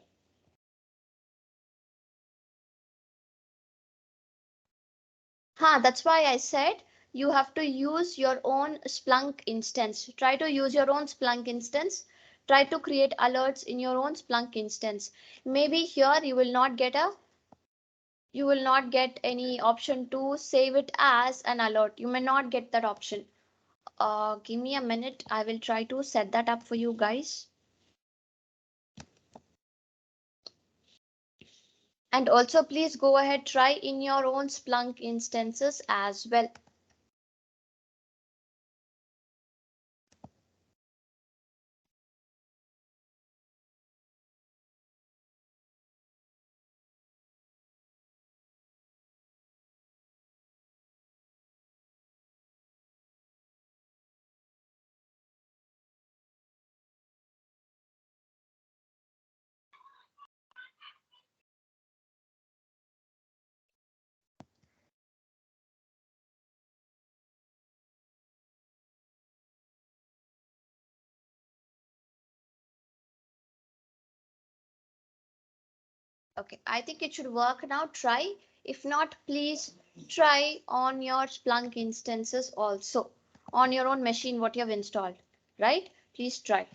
That's why I said you have to use your own Splunk instance. Try to use your own Splunk instance. Try to create alerts in your own Splunk instance. Maybe here you will not get any option to save it as an alert. You may not get that option. Give me a minute. I will try to set that up for you guys. And also please go ahead, try in your own Splunk instances as well. Okay, I think it should work now. Try. If not, please try on your Splunk instances also on your own machine, what you have installed, right? Please try.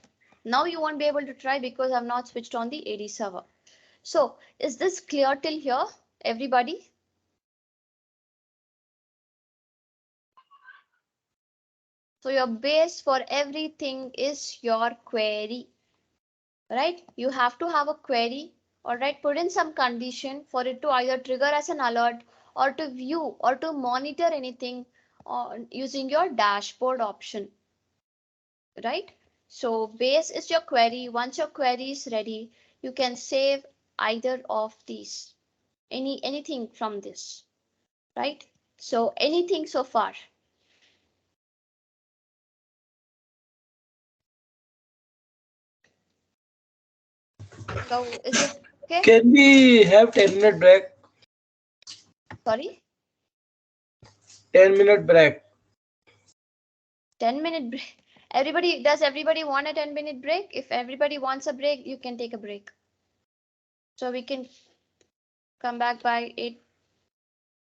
Now you won't be able to try because I've not switched on the AD server. So is this clear till here, everybody? So your base for everything is your query, right? You have to have a query, all right? Put in some condition for it to either trigger as an alert or to view or to monitor anything using your dashboard option, right? So base is your query. Once your query is ready, you can save either of these, anything from this, right? So anything so far. So is it okay? Can we have 10-minute break? Sorry? 10-minute break. 10-minute break. Does everybody want a 10-minute break? If everybody wants a break, you can take a break. So we can come back by 8:30.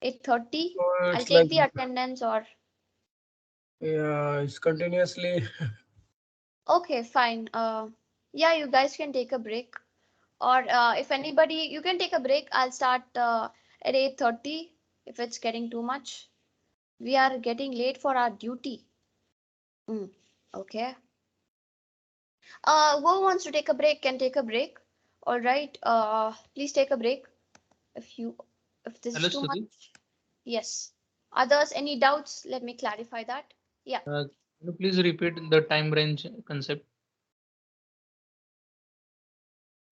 So I'll it's take like, the attendance or yeah, it's continuously. okay, fine. Yeah, you guys can take a break. Or if anybody, you can take a break. I'll start at 8:30 if it's getting too much. We are getting late for our duty. Okay. Who wants to take a break can take a break. All right. Please take a break if this Hello, is too much. Stuti. Yes. Others, any doubts? Let me clarify that. Yeah. Can you please repeat the time range concept?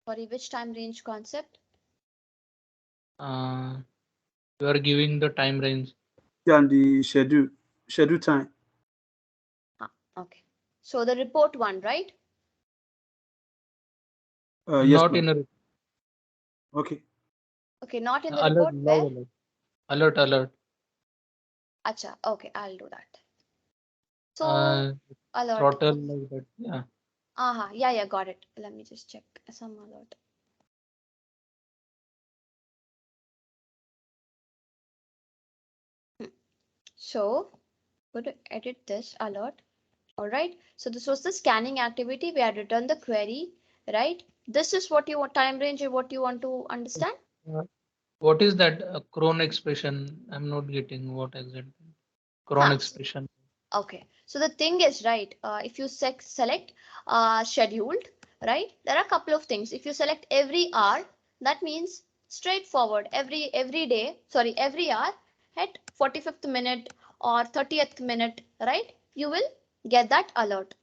Sorry, which time range concept? You are giving the time range. Yeah, and the schedule time. Okay. So the report one, right? Yes, Not ma'am. in a Okay. Okay, not in the alert, report. loud Where? alert. Alert. Acha. Okay, I'll do that. So Uh, alert. Throttle like that. Yeah. Yeah, got it. Let me just check some alert. So go to edit this alert. All right. So this was the scanning activity. We had returned the query, right? This is what you want time range and what you want to understand. Uh, what is that Cron expression? I'm not getting what exactly. Cron expression. Okay. So the thing is, right, if you select scheduled, right, there are a couple of things. If you select every hour, that means straightforward every day, sorry, every hour at 45th minute or 30th minute, right, you will get that alert.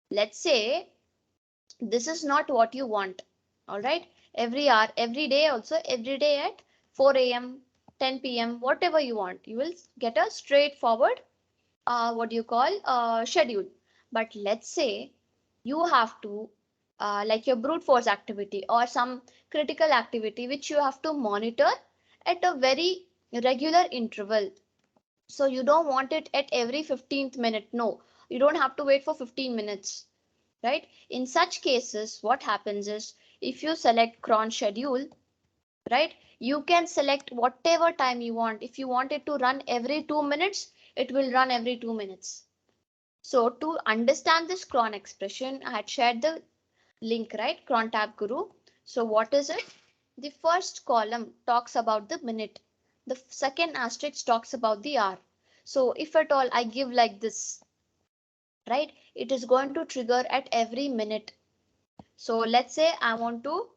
Let's say this is not what you want. All right. Every hour, every day, also every day at 4 a.m., 10 p.m., whatever you want, you will get a straightforward what do you call schedule. But let's say you have to like your brute force activity or some critical activity which you have to monitor at a very regular interval. So you don't want it at every 15th minute. No, you don't have to wait for 15 minutes, right? In such cases, what happens is if you select cron schedule, right, you can select whatever time you want. If you want it to run every 2 minutes, it will run every 2 minutes. So to understand this cron expression, I had shared the link, right? Cron tab guru. So what is it? The first column talks about the minute. The second asterisk talks about the hour. So if at all I give like this, right, it is going to trigger at every minute. So let's say I want to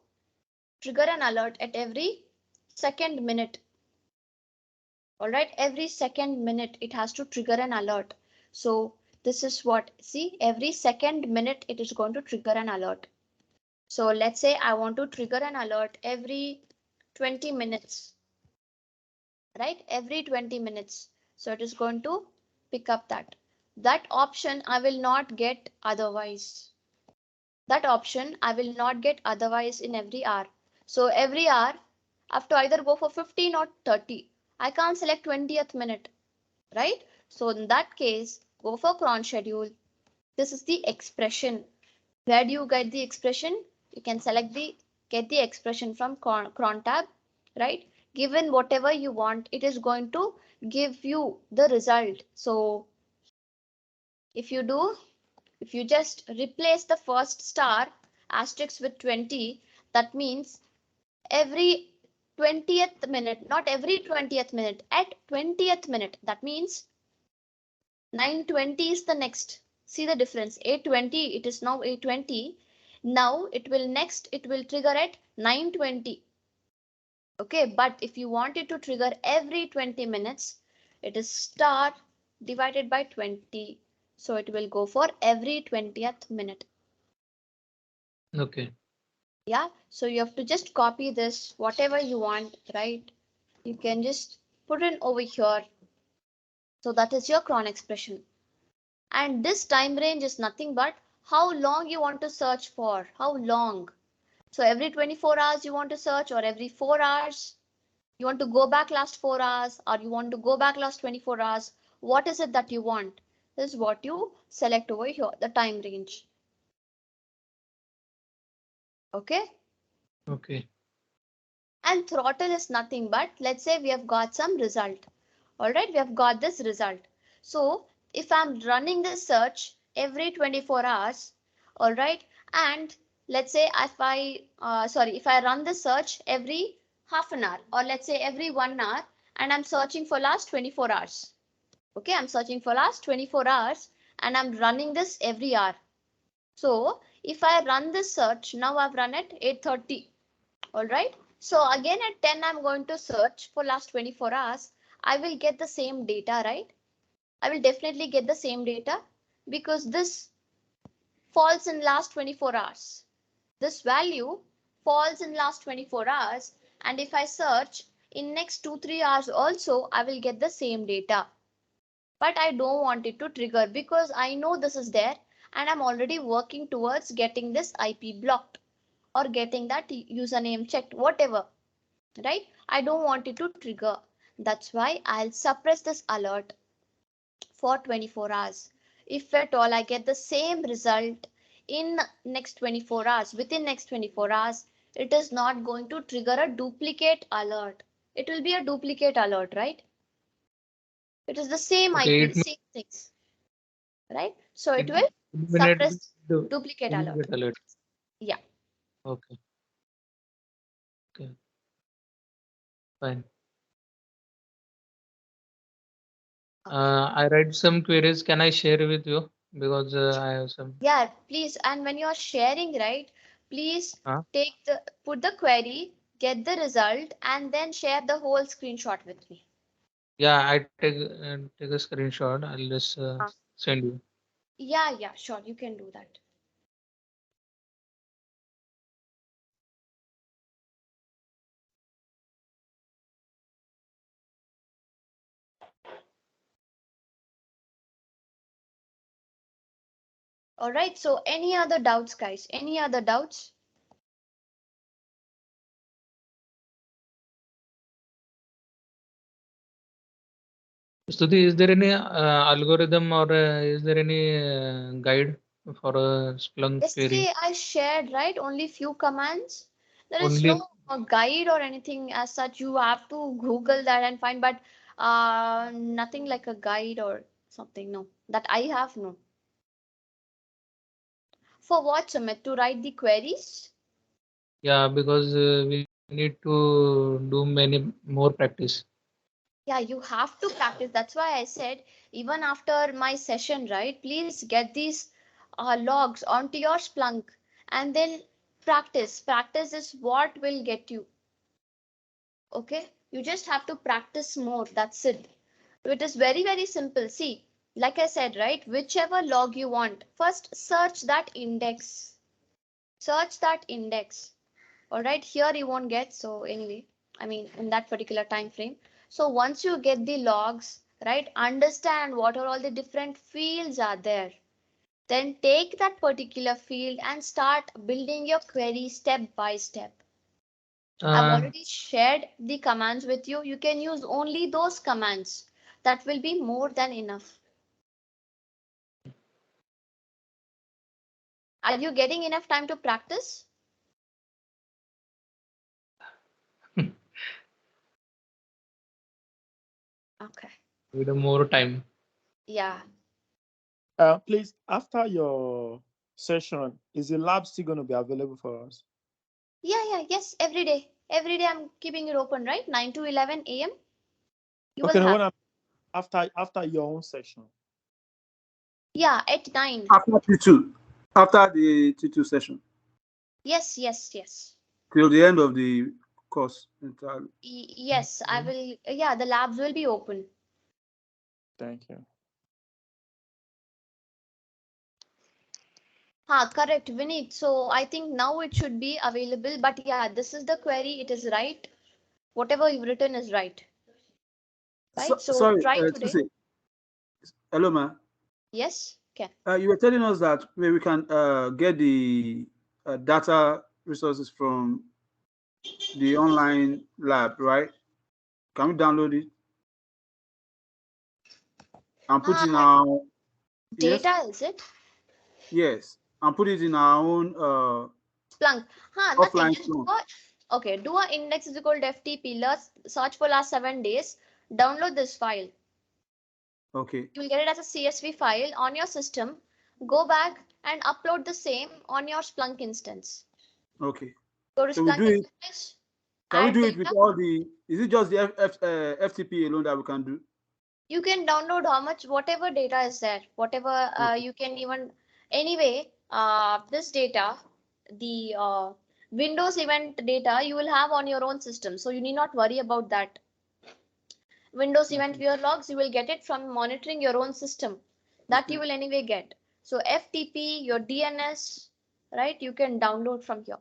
trigger an alert at every second minute. All right, every second minute it has to trigger an alert. So this is what, see, every second minute it is going to trigger an alert. So let's say I want to trigger an alert every 20 minutes, right? Every 20 minutes. So it is going to pick up that option I will not get otherwise. That option I will not get otherwise in every hour. So every hour I have to either go for 15 or 30. I can't select 20th minute, right? So in that case, go for cron schedule. This is the expression. Where do you get the expression? You can get the expression from cron tab, right? Given whatever you want, it is going to give you the result. So if you just replace the first star asterisk with 20, that means every 20th minute, not every 20th minute, at 20th minute, that means 9:20 is the next. See the difference, 8:20, it is now 8:20. Now it will trigger at 9:20. Okay, but if you want it to trigger every 20 minutes, it is star divided by 20. So it will go for every 20th minute. Okay. Yeah, so you have to just copy this, whatever you want, right? You can just put it over here. So that is your cron expression. And this time range is nothing but how long you want to search for, how long. So every 24 hours you want to search, or every 4 hours, you want to go back last 4 hours, or you want to go back last 24 hours. What is it that you want? This is what you select over here, the time range. Okay. Okay. And throttle is nothing but, let's say we have got some result. All right, we have got this result. So if I'm running this search every 24 hours, all right, and let's say if I run the search every half an hour, or let's say every 1 hour, and I'm searching for last 24 hours. Okay, I'm searching for last 24 hours and I'm running this every hour. So If I run this search, now I've run at 8:30. All right. So again at 10, I'm going to search for last 24 hours. I will get the same data, right? I will definitely get the same data because this falls in last 24 hours. This value falls in last 24 hours. And if I search in next 2-3 hours also, I will get the same data. But I don't want it to trigger because I know this is there and I'm already working towards getting this IP blocked or getting that username checked, whatever, right? I don't want it to trigger. That's why I'll suppress this alert for 24 hours. If at all I get the same result in next 24 hours, within next 24 hours, it is not going to trigger a duplicate alert. It will be a duplicate alert, right? It is the same Okay, IP, it same things, right? So it it will eliminate suppress the duplicate alert. duplicate alert. Yeah. Okay. Okay. Fine. I write some queries. Can I share with you? Because I have some. Yeah, please. And when you are sharing, right, please put the query, get the result, and then share the whole screenshot with me. Yeah, I take a screenshot. I'll just send you. Yeah, sure. You can do that. All right. So any other doubts, guys? Any other doubts? Stuti, is there any algorithm or is there any guide for a Splunk query? Yesterday I shared, right? Only few commands. There is Only no guide or anything as such. You have to Google that and find, but nothing like a guide or something. No, that I have no. For what, Sumit? To write the queries? yeah, because we need to do many more practice. Yeah, you have to practice. That's why I said, even after my session, right? Please get these logs onto your Splunk and then practice. Practice is what will get you. Okay, you just have to practice more. That's it. It is very, very simple. See, like I said, right? Whichever log you want, first search that index. Search that index. All right, here you won't get. So anyway, I mean, in that particular time frame. So once you get the logs, right, understand what are all the different fields are there. Then take that particular field and start building your query step by step. I've Uh, already shared the commands with you. You can use only those commands. That will be more than enough. Are you getting enough time to practice? Okay. with more time. Yeah. Please, after your session, is the lab still going to be available for us? Yes, every day. Every day I'm keeping it open, right? 9 to 11 a.m. You Okay, will have. after your own session. Yeah, at 9. After T2. After the T2 session. Yes. Till the end of the course entirely. Yes, I will. Yeah, the labs will be open. Thank you. Correct, Vinit. So I think now it should be available. But yeah, this is the query. It is right. Whatever you've written is right. Right? So Sorry, try to today. say. Hello, ma. Yes, okay. You were telling us that we can get the data resources from the online lab, right? Can we download it and put in our Data, is it? Yes, and put it in our own Splunk. Nothing. offline Just Cron. do a index is equal to FTP. Let's search for last 7 days. Download this file. Okay. You will get it as a CSV file on your system. Go back and upload the same on your Splunk instance. Okay. Go to So we Splunk do it. instance. Can we Add do it with data. all the? Is it just the FTP alone that we can do? You can download how much, whatever data is there, whatever Okay. you can even. Anyway, this data, the Windows event data, you will have on your own system. So you need not worry about that. Windows event viewer logs, you will get it from monitoring your own system. That you will anyway get. So FTP, your DNS, right? You can download from here.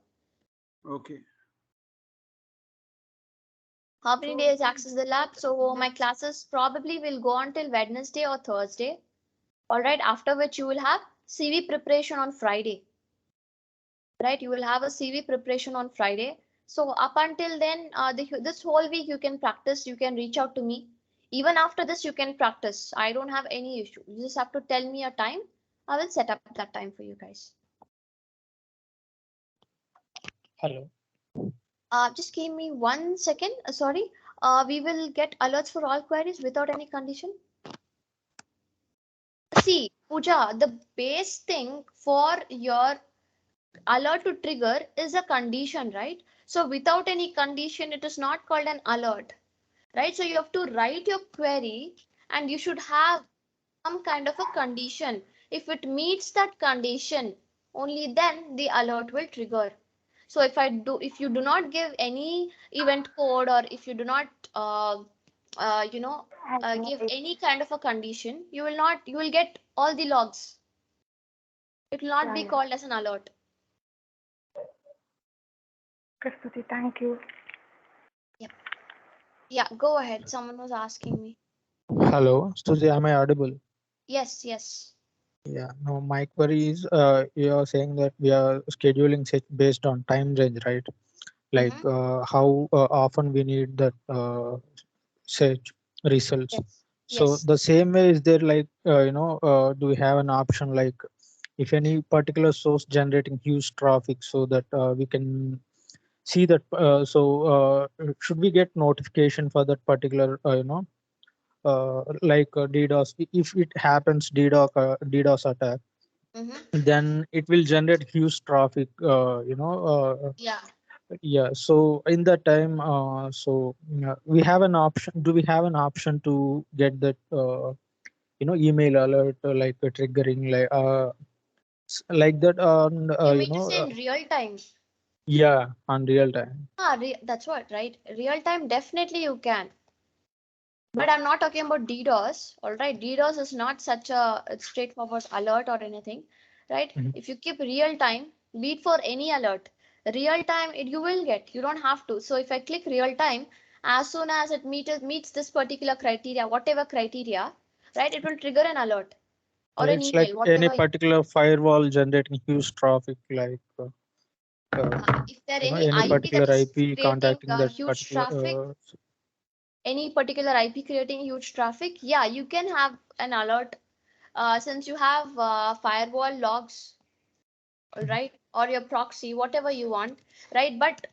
Okay. How many days access the lab? So my classes probably will go until Wednesday or Thursday. All right. After which you will have CV preparation on Friday. Right. You will have a CV preparation on Friday. So up until then, this whole week you can practice. You can reach out to me. Even after this, you can practice. I don't have any issue. You just have to tell me a time. I will set up that time for you guys. Hello. Just give me 1 second. Sorry. We will get alerts for all queries without any condition. See, Pooja, the base thing for your alert to trigger is a condition, right? So without any condition, it is not called an alert, right? So you have to write your query and you should have some kind of a condition. If it meets that condition, only then the alert will trigger. So if you do not give any event code, or if you do not, give any kind of a condition, you will get all the logs. It will not be called as an alert. Prastuti, thank you. Yep. Yeah, go ahead. Someone was asking me. Hello, Stuti, am I audible? Yes, yes. Yeah, no, my query is you are saying that we are scheduling set based on time range, right? Like how often we need that search results. Yes. So Yes. the same way is there, like do we have an option like if any particular source generating huge traffic, so that we can see that should we get notification for that particular like DDoS? If it happens DDoS attack, then it will generate huge traffic. Yeah. Yeah. So in that time, we have an option. Do we have an option to get that email alert like triggering like that on You mean to say in real time? yeah, on real time. That's what, right? Real time, definitely you can. But I'm not talking about DDoS. All right. DDoS is not such a straightforward alert or anything, right? If you keep real time, be it for any alert, real time, you will get. You don't have to. So if I click real time, as soon as it meets this particular criteria, whatever criteria, right, it will trigger an alert or an It's like email, any whatever. particular firewall generating huge traffic, like If there any any IP that particular is IP creating contacting that huge traffic, particular. any particular IP creating huge traffic, yeah, you can have an alert. Since you have firewall logs, all right, or your proxy, whatever you want, right? But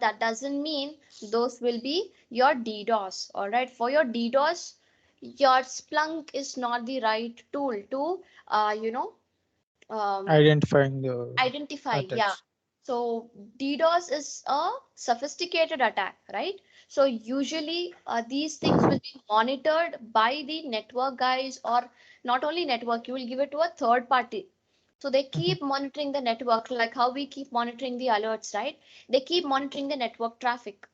that doesn't mean those will be your DDoS. All right, for your DDoS, your Splunk is not the right tool to Identifying the identify. Yeah. attacks. So DDoS is a sophisticated attack, right? So usually these things will be monitored by the network guys, or not only network, you will give it to a third party. So they keep monitoring the network, like how we keep monitoring the alerts, right? They keep monitoring the network traffic,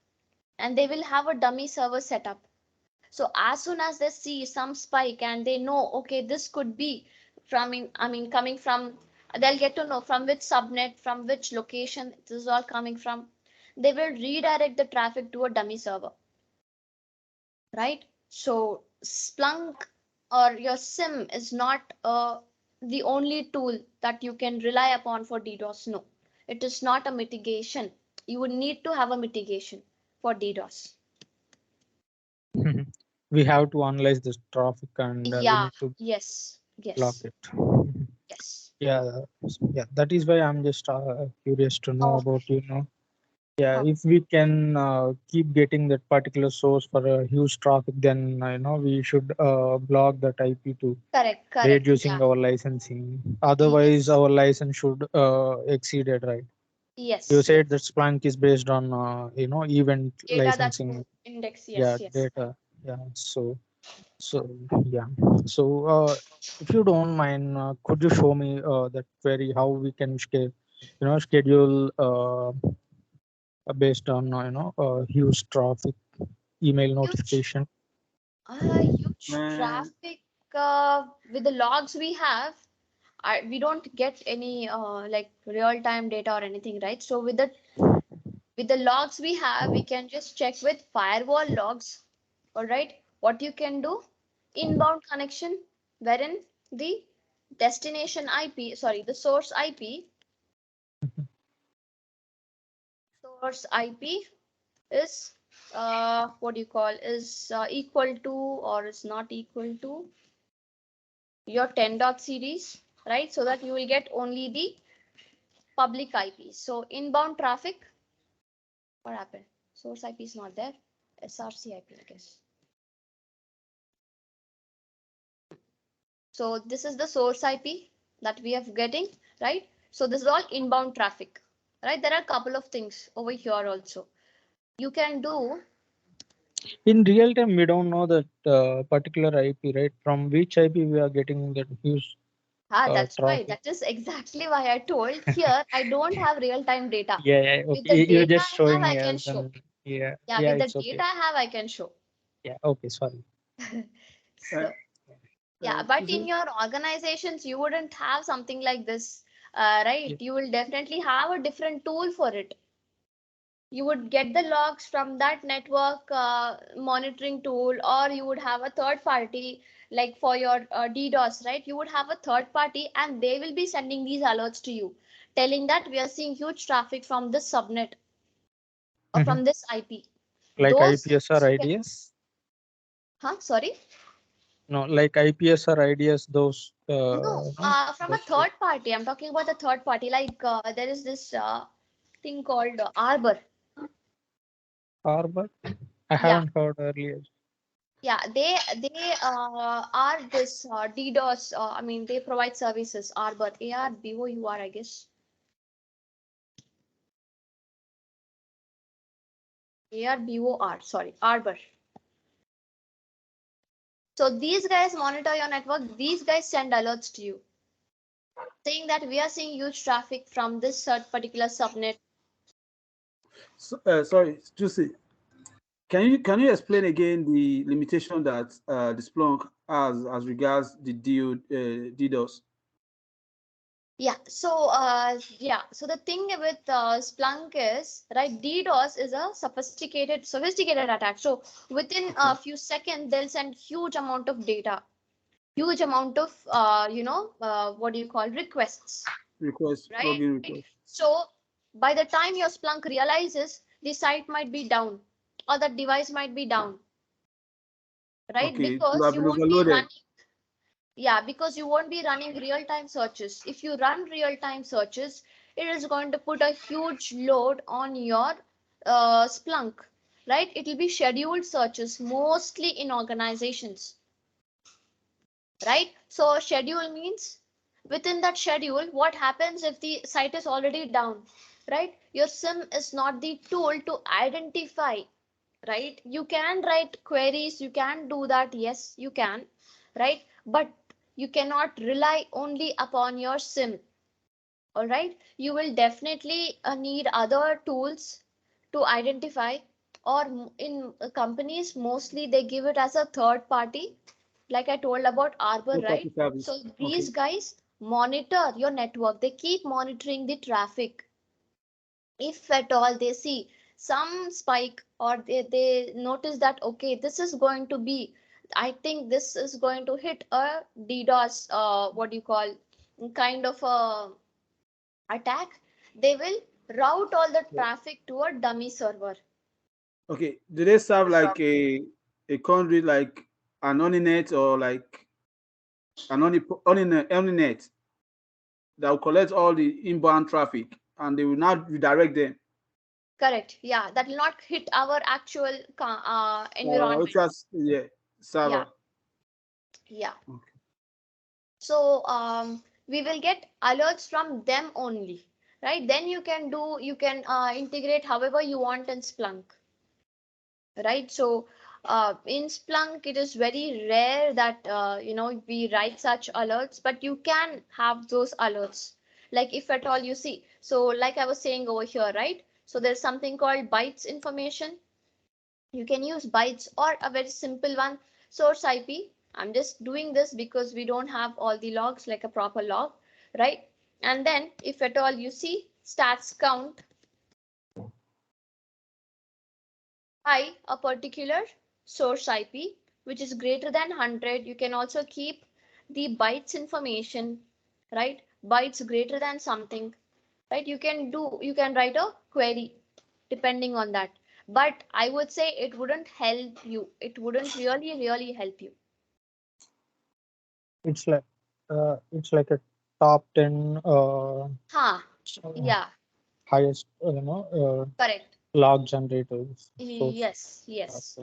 and they will have a dummy server set up. So as soon as they see some spike and they know, okay, this could be coming from, they'll get to know from which subnet, from which location this is all coming from. They will redirect the traffic to a dummy server, right? So Splunk or your SIM is not the only tool that you can rely upon for DDoS. No, it is not a mitigation. You would need to have a mitigation for DDoS. We have to analyze this traffic and we Yeah, need to yes, block yes, it. yes. Yeah, that is why I'm just curious to know Oh, about yeah, oh, if we can keep getting that particular source for a huge traffic, then we should block that IP to correct. Yeah, reducing our licensing. Otherwise, yes, our license should exceed it, right? You yes, said that yes. Splunk is based on event Data that you licensing. index. Yeah, Yes, yes. data. Yeah, so So yeah, so if you don't mind, could you show me that query how we can schedule based on huge traffic email Huge, notification. huge Man, traffic with the logs we have. We don't get any like real-time data or anything, right? So with the logs we have, we can just check with firewall logs. All right. What you can do, inbound connection, wherein the destination IP, sorry, the source IP is what do you call is equal to or is not equal to your 10 dot series, right? So that you will get only the public IP. So inbound traffic, what happened? Source IP is not there. SRC IP, I guess. So this is the source IP that we are getting, right? So this is all inbound traffic, right? There are a couple of things over here also. You can do, In real time, we don't know that particular IP, right? From which IP we are getting that huge that's why, traffic. that is exactly why I told here, I don't have real-time data. Yeah, yeah, With the okay. You're data just I have, showing I me can as show. an yeah, Yeah, yeah. with the It's data okay. I have, I can show. Yeah, okay. Sorry. uh, So, yeah, but Susie, in your organizations, you wouldn't have something like this, right? Yeah. You will definitely have a different tool for it. You would get the logs from that network monitoring tool, or you would have a third party, like for your DDoS, right? You would have a third party and they will be sending these alerts to you, telling that we are seeing huge traffic from this subnet or Mhm. from this IP. Like Those IPS or things you can, IDS? sorry? No, like IPS or IDS. Those No, no, from a that's true. third party. I'm talking about the third party. Like there is this thing called Arbor. Harbor. I Yeah, haven't heard earlier. yeah. They are this DDoS. I mean, they provide services. Arbor, ARBOUR, I guess. ARBOR. Sorry, Arbor. So these guys monitor your network. These guys send alerts to you, saying that we are seeing huge traffic from this particular subnet. sorry, Susie, can you explain again the limitation that the Splunk has as regards the DDoS? So the thing with Splunk is, right, DDoS is a sophisticated attack. So within Okay. a few seconds, they'll send huge amount of data, huge amount of what do you call, requests, Request, right? login request. So by the time your Splunk realizes, the site might be down or the device might be down, right? Okay, you Because have you been won't be overloaded. running. Yeah, because you won't be running real-time searches. If you run real-time searches, it is going to put a huge load on your Splunk, right? It will be scheduled searches, mostly in organizations, right? So schedule means within that schedule, what happens if the site is already down, right? Your SIM is not the tool to identify, right? You can write queries, you can do that, yes, you can, right? But you cannot rely only upon your SIM, all right? You will definitely need other tools to identify, or in companies, mostly they give it as a third party, like I told about Arbor, Third party right? service. So Okay. these guys monitor your network, they keep monitoring the traffic. If at all they see some spike, or they notice that okay, this is going to be, I think this is going to hit a DDoS, what do you call, kind of a attack, they will route all the traffic to a dummy server. Okay. Do they serve like a conduit like an Oninet or like an Oninet that will collect all the inbound traffic and they will now redirect them? Correct, yeah, that will not hit our actual environment. Yeah, Yeah, server. yeah. Okay. So we will get alerts from them only, right? Then you can integrate however you want in Splunk, right? So In Splunk, it is very rare that we write such alerts, but you can have those alerts. Like if at all you see. So like I was saying over here, right? So there's something called bytes information. You can use bytes or a very simple one, source IP. I'm just doing this because we don't have all the logs like a proper log, right? And then if at all you see stats count by a particular source IP, which is greater than 100. You can also keep the bytes information, right? Bytes greater than something, right? You can write a query depending on that. But I would say it wouldn't help you. It wouldn't really help you. It's like a top 10 Yeah, highest correct. log generators. So Yes.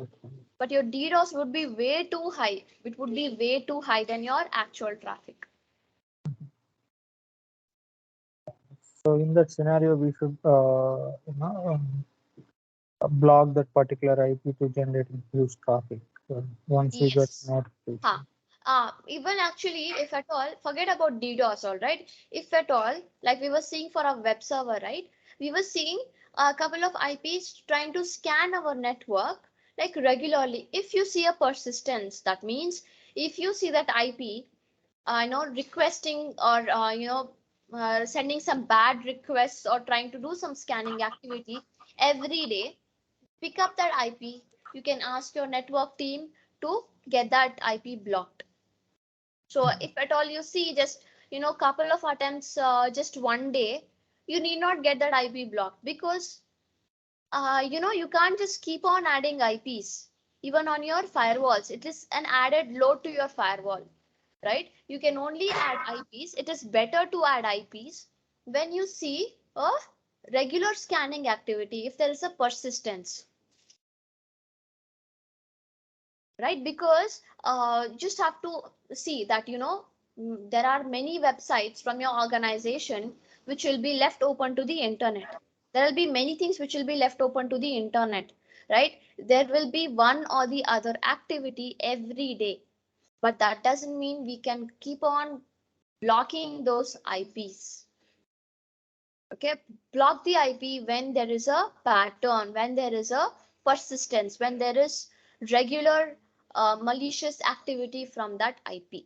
But your DDoS would be way too high. It would be way too high than your actual traffic. so in that scenario, we should block that particular IP to generate huge traffic once we get Yes. notification. Even actually, if at all, forget about DDoS, all right? If at all, like we were seeing for a web server, right? We were seeing a couple of IPs trying to scan our network like regularly. If you see a persistence, that means if you see that IP, requesting or sending some bad requests or trying to do some scanning activity every day, pick up that IP. You can ask your network team to get that IP blocked. So if at all you see just couple of attempts just one day, you need not get that IP blocked because you can't just keep on adding IPs even on your firewalls. It is an added load to your firewall, right? You can only add IPs. It is better to add IPs when you see a regular scanning activity if there is a persistence, right? Because just have to see that there are many websites from your organization which will be left open to the internet. There will be many things which will be left open to the internet, right? There will be one or the other activity every day, but that doesn't mean we can keep on blocking those IPs. Okay, block the IP when there is a pattern, when there is a persistence, when there is regular malicious activity from that IP.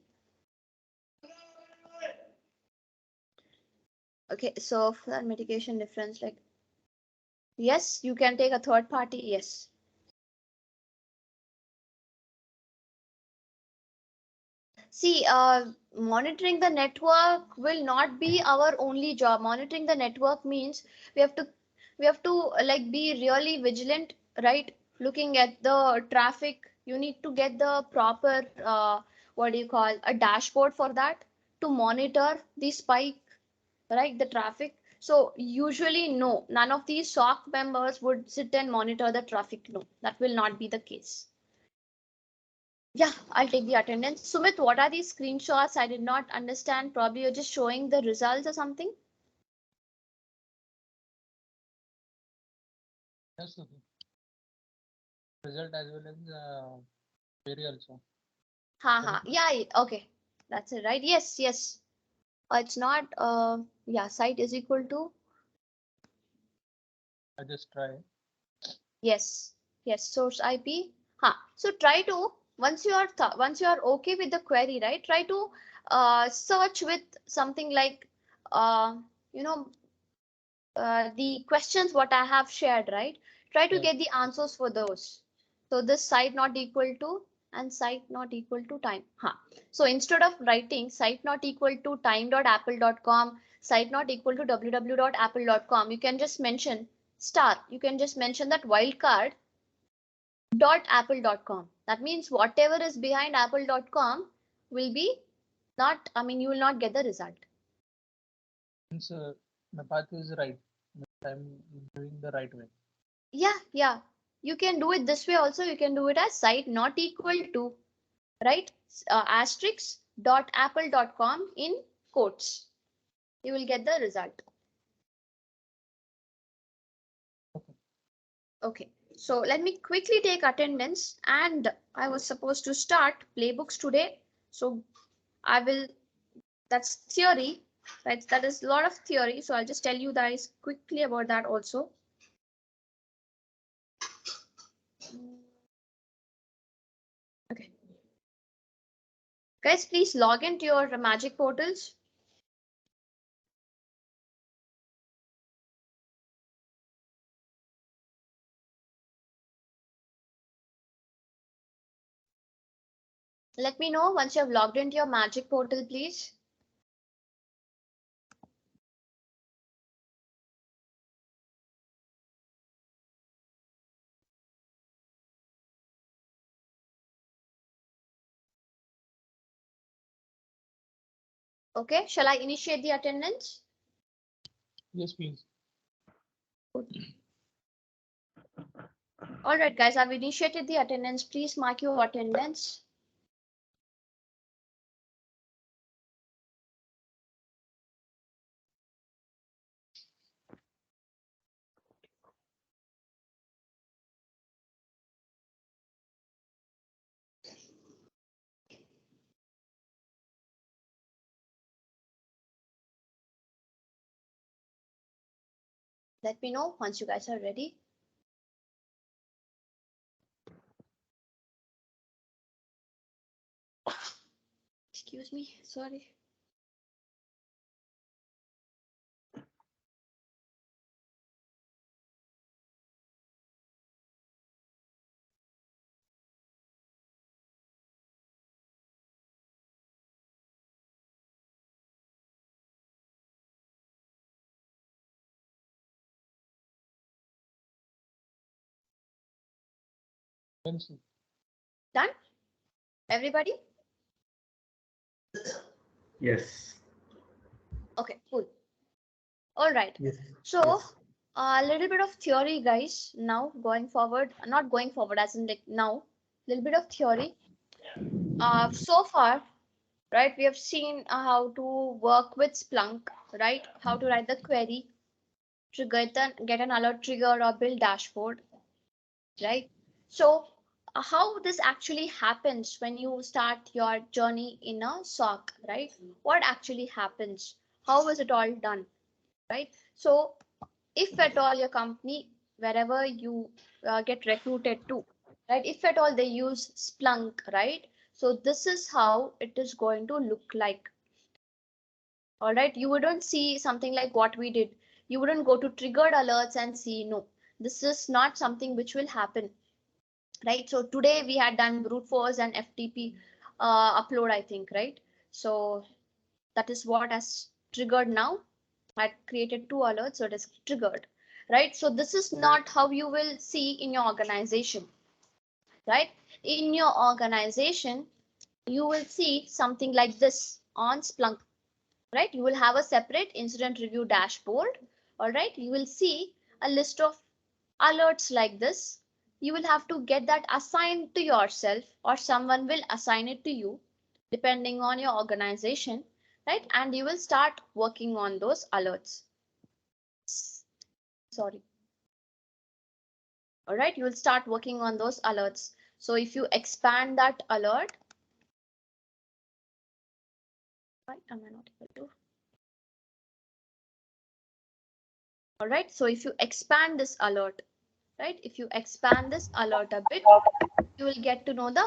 Okay, so for that mitigation difference, like, yes, you can take a third party, yes. See, monitoring the network will not be our only job. Monitoring the network means we have to like be really vigilant, right? Looking at the traffic, you need to get the proper what do you call a dashboard for that to monitor the spike, right? The traffic. So usually no, none of these SOC members would sit and monitor the traffic. No, that will not be the case. Yeah, I'll take the attendance. Sumit, what are these screenshots? I did not understand. Probably you're just showing the results or something. Yes, okay. Result as well as query also. Yeah, okay. That's it, right? Yes. It's not, yeah, site is equal to, I just try. yes, source IP. So try to, once you are okay with the query, right? Try to search with something like, uh, you know, the questions what I have shared, right? Try to get the answers for those. So this site not equal to and site not equal to time. So instead of writing site not equal to time.apple.com, site not equal to www.apple.com, you can just mention star. You can just mention that wildcard.apple.com. That means whatever is behind apple.com will be not, I mean, you will not get the result. Means the path is right. I'm doing the right way. Yeah. You can do it this way also. You can do it as site not equal to, right? Asterisk.apple.com in quotes. You will get the result. Okay. So let me quickly take attendance, and I was supposed to start playbooks today. So I will, that's theory, right? That is a lot of theory. So I'll just tell you guys quickly about that also. Okay. Guys, please log into your magic portals. Let me know once you have logged into your magic portal, please. Okay, shall I initiate the attendance? Yes, please. All right, guys, I've initiated the attendance. Please mark your attendance. Let me know once you guys are ready. Excuse me, sorry. Done? Everybody? Yes. Okay, cool. All right. Yes. So a little bit of theory, guys. Now going forward, not going forward, as in like now, little bit of theory. So far, right, we have seen how to work with Splunk, right? How to write the query, trigger get an alert trigger or build dashboard, right? So how this actually happens when you start your journey in a SOC, right? What actually happens? How is it all done, right? So if at all your company, wherever you get recruited to, right? If at all they use Splunk, right? So this is how it is going to look like. All right, you wouldn't see something like what we did. You wouldn't go to triggered alerts and see, no, this is not something which will happen, right? So today we had done brute force and FTP upload, I think, right? So that is what has triggered now. I created 2 alerts, so it is triggered, right? So this is not how you will see in your organization, right? In your organization, you will see something like this on Splunk, right? You will have a separate incident review dashboard. All right, you will see a list of alerts like this. You will have to get that assigned to yourself, or someone will assign it to you depending on your organization, right? And you will start working on those alerts. Sorry. All right, you will start working on those alerts. So if you expand that alert, right, am I not able to? All right, so if you expand this alert, right, if you expand this alert a bit, you will get to know the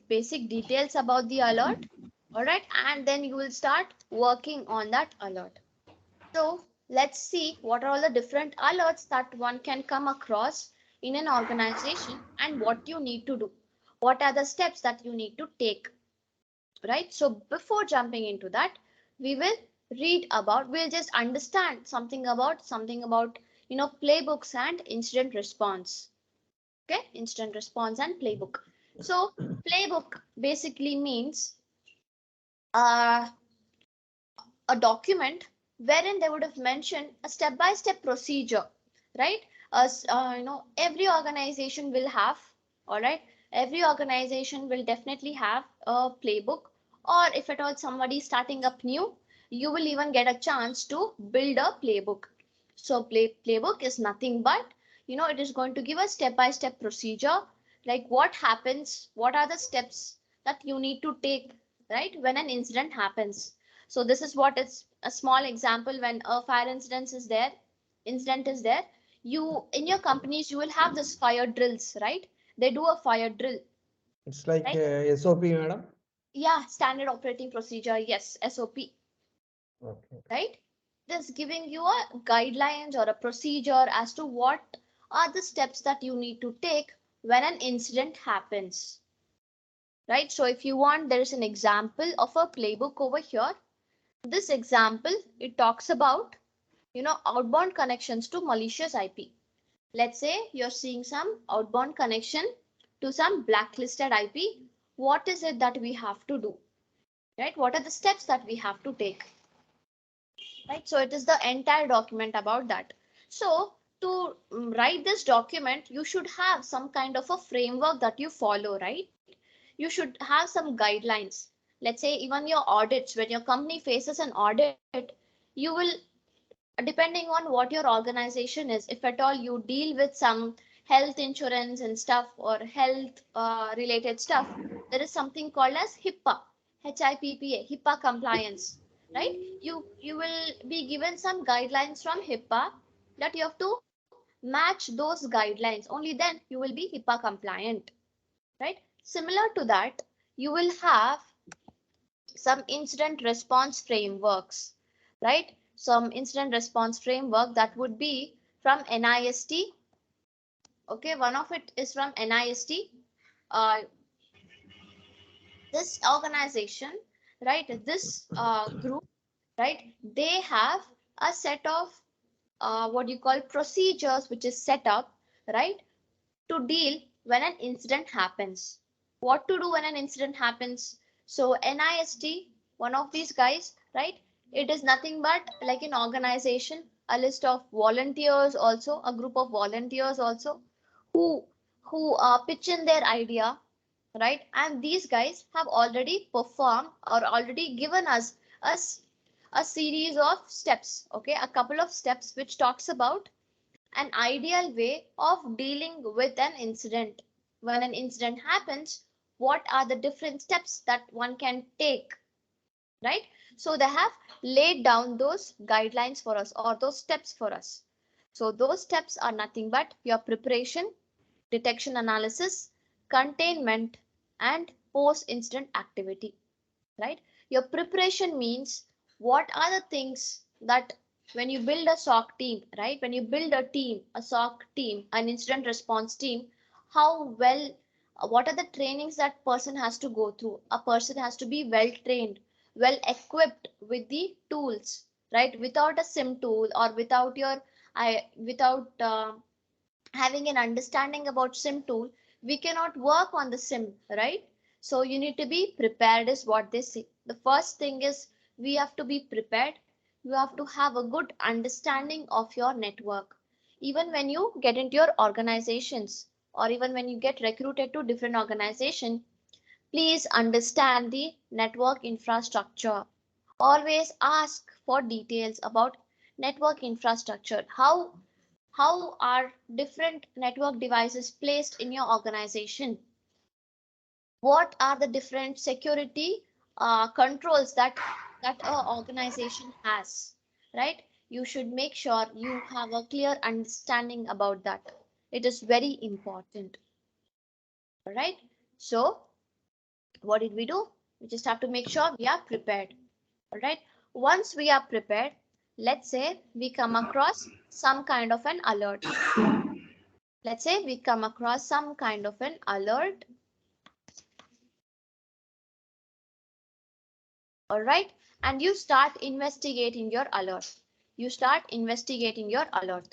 basic details about the alert. All right, and then you will start working on that alert. So let's see what are all the different alerts that one can come across in an organization and what you need to do. What are the steps that you need to take, right? So before jumping into that, we will we'll just understand something about, playbooks and incident response. Okay, incident response and playbook. So playbook basically means uh, a document wherein they would have mentioned a step-by-step procedure, right? As every organization will have, all right, every organization will definitely have a playbook, or if at all somebody starting up new, you will even get a chance to build a playbook. So playbook is nothing but it is going to give a step-by-step procedure, like what happens, what are the steps that you need to take, right, when an incident happens. So this is what is a small example. When a fire incident is there, you in your companies you will have this fire drills, right? They do a fire drill. It's like right? SOP, madam. Yeah, standard operating procedure. Yes, SOP. Okay. Right? This giving you a guidelines or a procedure as to what are the steps that you need to take when an incident happens. Right? So if you want, there is an example of a playbook over here. This example, it talks about, outbound connections to malicious IP. Let's say you're seeing some outbound connection to some blacklisted IP. What is it that we have to do? Right? What are the steps that we have to take? Right? So it is the entire document about that. So to write this document, you should have some kind of a framework that you follow, right? You should have some guidelines. Let's say even your audits, when your company faces an audit, you will, depending on what your organization is, if at all you deal with some health insurance and stuff or health related stuff, there is something called as HIPAA, HIPAA compliance, right? You will be given some guidelines from HIPAA that you have to match those guidelines. Only then you will be HIPAA compliant, right? Similar to that, you will have some incident response frameworks, right? Some incident response framework that would be from NIST. Okay, one of it is from NIST. This organization, right? This group, right? They have a set of what you call procedures which is set up, right, to deal when an incident happens. What to do when an incident happens? So NIST, one of these guys, right? It is nothing but like an organization, a list of volunteers also, a group of volunteers also, who pitch in their idea, right? And these guys have already performed or already given us a series of steps, okay, a couple of steps which talks about an ideal way of dealing with an incident. When an incident happens, what are the different steps that one can take, right? So they have laid down those guidelines for us or those steps for us. So those steps are nothing but your preparation, detection analysis, containment, and post-incident activity, right? Your preparation means what are the things that when you build a SOC team, right? When you build a team, a SOC team, an incident response team, how well, what are the trainings that person has to go through? A person has to be well trained, well equipped with the tools, right? Without a SIM tool or without without having an understanding about SIM tool, we cannot work on the SIM, right? So you need to be prepared is what they say. The first thing is we have to be prepared. You have to have a good understanding of your network. Even when you get into your organizations or even when you get recruited to different organization, please understand the network infrastructure. Always ask for details about network infrastructure. How are different network devices placed in your organization? What are the different security controls that an organization has, right? You should make sure you have a clear understanding about that. It is very important. All right. So what did we do? We just have to make sure we are prepared. All right. Once we are prepared, let's say we come across some kind of an alert. Let's say we come across some kind of an alert. All right. And you start investigating your alert. You start investigating your alert.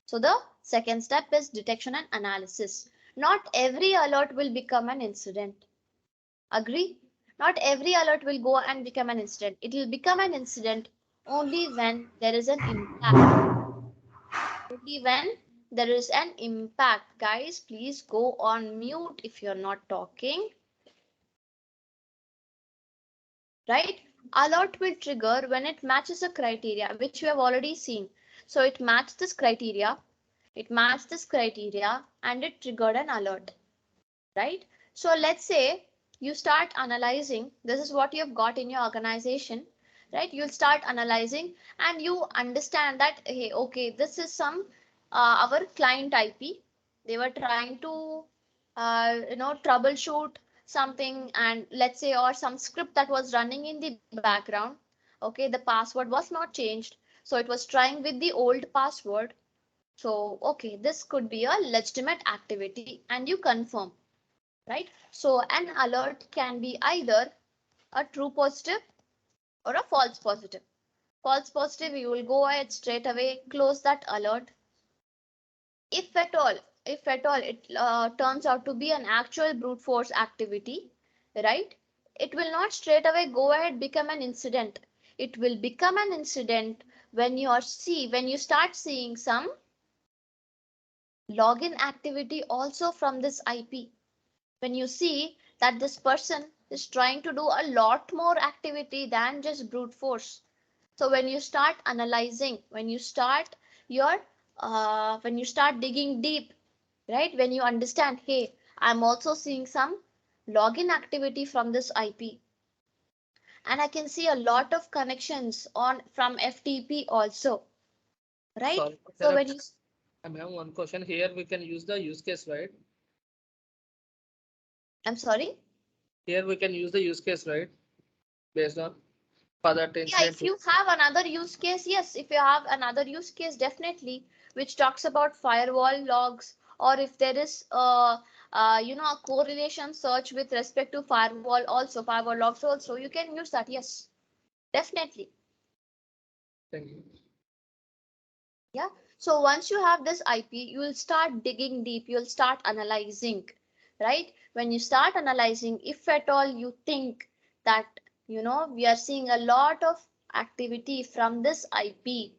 So the second step is detection and analysis. Not every alert will become an incident. Agree? Not every alert will go and become an incident. It will become an incident only when there is an impact. Only when there is an impact. Guys, please go on mute if you're not talking. Right? Alert will trigger when it matches a criteria, which we have already seen. So it matched this criteria. It matched this criteria and it triggered an alert, right? So let's say you start analyzing. This is what you've got in your organization, right? You'll start analyzing and you understand that, hey, okay, this is some our client IP. They were trying to, troubleshoot something, and let's say, or some script that was running in the background. Okay, the password was not changed, so it was trying with the old password. So, okay, this could be a legitimate activity and you confirm, right? So an alert can be either a true positive or a false positive. False positive, you will go ahead straight away, close that alert. If at all, it turns out to be an actual brute force activity, right? It will not straight away go ahead become an incident. It will become an incident when when you start seeing some login activity also from this IP. When you see that this person is trying to do a lot more activity than just brute force. So when you start analyzing, when you start digging deep, right? When you understand, hey, I'm also seeing some login activity from this IP, and I can see a lot of connections on from FTP also, right? Sorry to So when interrupt. you, I have one question here. We can use the use case, right? I'm sorry. Here we can use the use case, right? Based on for that Yeah, incident. if you have another use case, yes, if you have another use case, definitely, which talks about firewall logs, or if there is a correlation search with respect to firewall logs also, you can use that. Yes, definitely. Thank you. Yeah. So once you have this IP, you will start digging deep, you'll start analyzing, right? When you start analyzing, if at all you think that, we are seeing a lot of activity from this IP,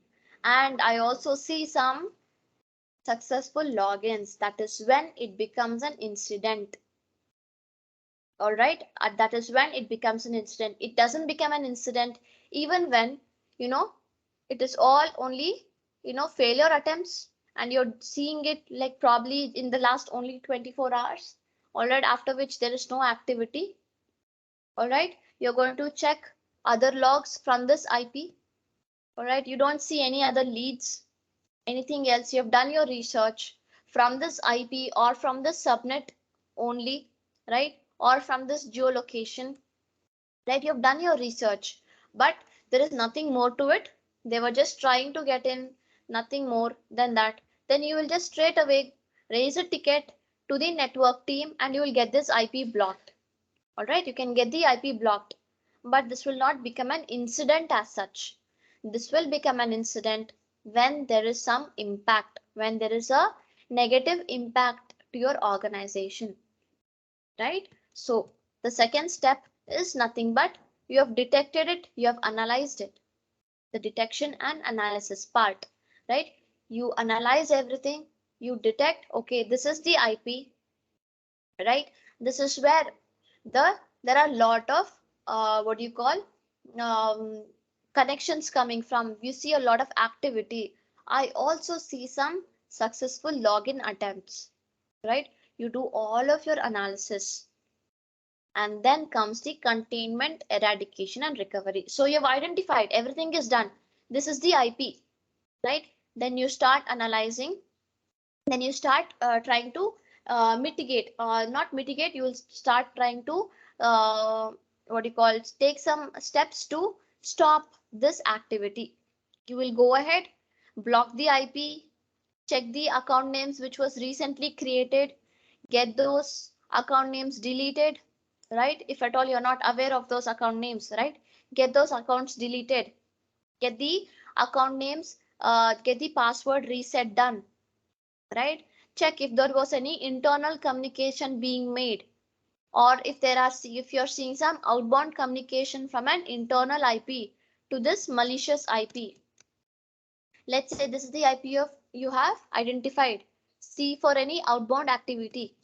and I also see some successful logins, that is when it becomes an incident. All right. That is when it becomes an incident. It doesn't become an incident even when, you know, it is all only, failure attempts, and you're seeing it like probably in the last only 24 hours. All right. After which there is no activity. All right. You're going to check other logs from this IP. All right. You don't see any other leads, anything else. You have done your research from this IP or from this subnet only, right? Or from this geolocation, right? You've done your research, but there is nothing more to it. They were just trying to get in, nothing more than that. Then you will just straight away raise a ticket to the network team and you will get this IP blocked. All right, you can get the IP blocked, but this will not become an incident as such. This will become an incident when there is some impact, when there is a negative impact to your organization, right? So the second step is nothing but you have detected it, you have analyzed it. The detection and analysis part, right? You analyze everything, you detect, okay, this is the IP, right? This is where there are a lot of what do you call um, connections coming from. You see a lot of activity. I also see some successful login attempts, right? You do all of your analysis, and then comes the containment, eradication, and recovery. So you have identified everything is done. This is the IP, right? Then you start analyzing. Then you start trying to mitigate, not mitigate. You will start trying to what do you call it? Take some steps to stop this activity. You will go ahead, block the IP, check the account names which was recently created, get those account names deleted, right? If at all you're not aware of those account names, right? Get those accounts deleted, get the account names, get the password reset done, right? Check if there was any internal communication being made, or if you're seeing some outbound communication from an internal IP to this malicious IP. Let's say this is the IP of you have identified. See for any outbound activity,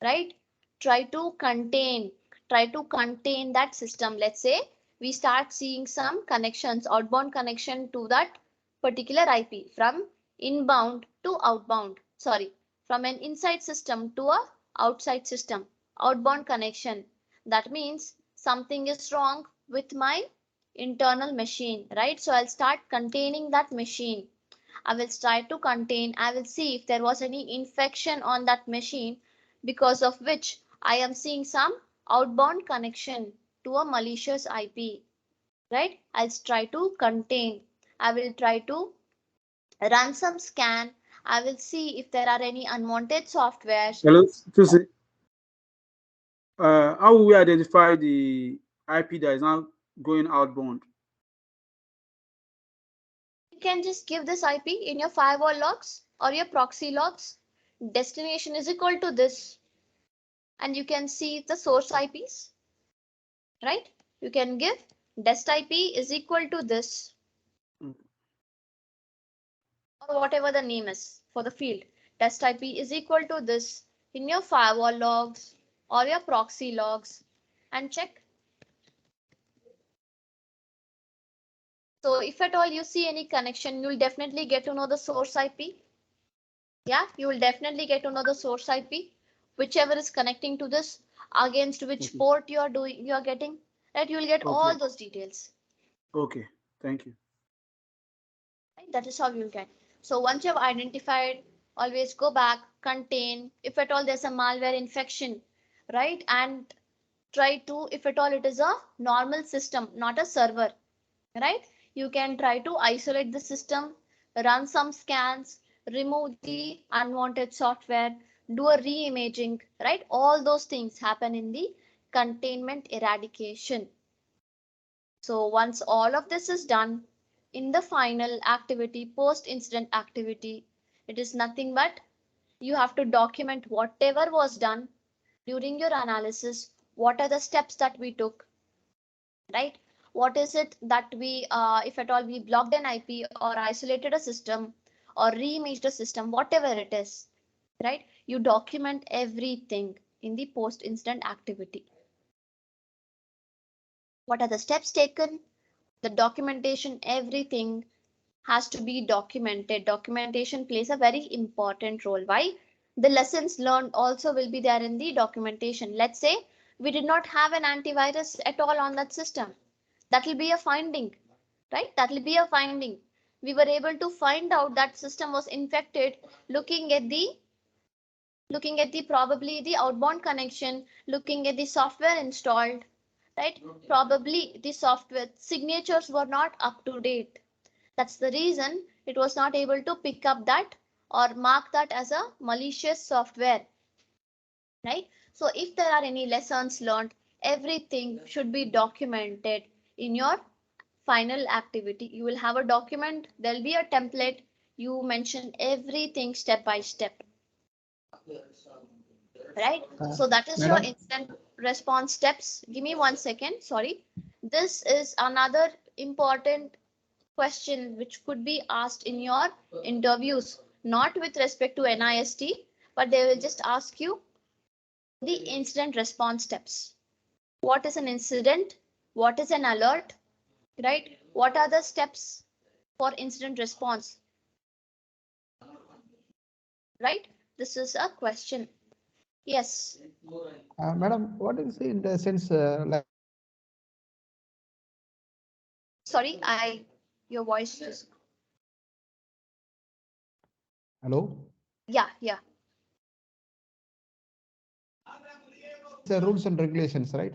right? Try to contain that system. Let's say we start seeing some connections, outbound connection to that particular IP from inbound to outbound, sorry, from an inside system to a outside system, outbound connection. That means something is wrong with my internal machine, right? So I'll start containing that machine. I will try to contain, I will see if there was any infection on that machine because of which I am seeing some outbound connection to a malicious IP, right? I'll try to contain, I will try to run some scan. I will see if there are any unwanted softwares. Hello, Susie. How will we identify the IP that is now going outbound? You can just give this IP in your firewall logs or your proxy logs. Destination is equal to this. And you can see the source IPs, right? You can give dest IP is equal to this. Or whatever the name is for the field. Dest IP is equal to this in your firewall logs or your proxy logs and check. So if at all you see any connection, you'll definitely get to know the source IP. Yeah, you will definitely get to know the source IP, whichever is connecting to this, against which port you are getting, right? You will get all those details. Okay, thank you. Right? That is how you'll get. So once you have identified, always go back, contain, if at all there's a malware infection, right? And try to, if at all it is a normal system, not a server, right? You can try to isolate the system, run some scans, remove the unwanted software, do a re-imaging, right? All those things happen in the containment eradication. So once all of this is done, in the final activity, post-incident activity, it is nothing but you have to document whatever was done during your analysis, what are the steps that we took, right? What is it that we, if at all we blocked an IP or isolated a system or re-imaged a system, whatever it is, right? You document everything in the post-incident activity. What are the steps taken? The documentation, everything has to be documented. Documentation plays a very important role. Why? The lessons learned also will be there in the documentation. Let's say we did not have an antivirus at all on that system. That will be a finding, right? That will be a finding. We were able to find out that system was infected looking at the probably the outbound connection, looking at the software installed, right? Probably the software signatures were not up to date. That's the reason it was not able to pick up that or mark that as a malicious software, right? So if there are any lessons learned, everything should be documented in your final activity. You will have a document, there'll be a template, you mention everything step by step, right? So that is your incident response steps. Give me 1 second, sorry. This is another important question which could be asked in your interviews, not with respect to NIST, but they will just ask you the incident response steps. What is an incident? What is an alert? Right? What are the steps for incident response? Right? This is a question. Yes. Madam, what is in the sense like? Sorry, your voice just. Hello? Yeah. The rules and regulations, right?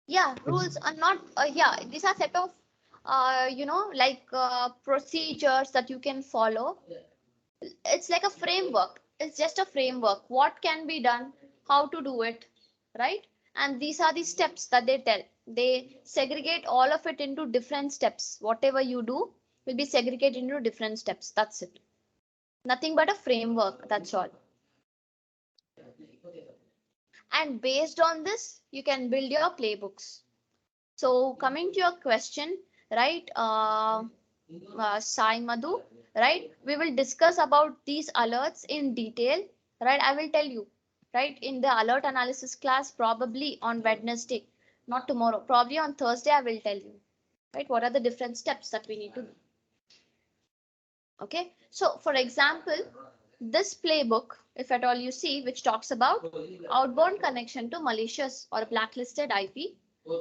Yeah, rules are not, yeah, these are set of, procedures that you can follow. It's like a framework. It's just a framework. What can be done, how to do it, right? And these are the steps that they tell. They segregate all of it into different steps. Whatever you do will be segregated into different steps. That's it. Nothing but a framework. That's all. And based on this, you can build your playbooks. So coming to your question, right, Sai Madhu, right, we will discuss about these alerts in detail, right? I will tell you, right, in the alert analysis class, probably on Wednesday, not tomorrow, probably on Thursday, I will tell you, right, what are the different steps that we need to do. Okay, so for example, this playbook, if at all you see, which talks about outbound connection to malicious or blacklisted IP,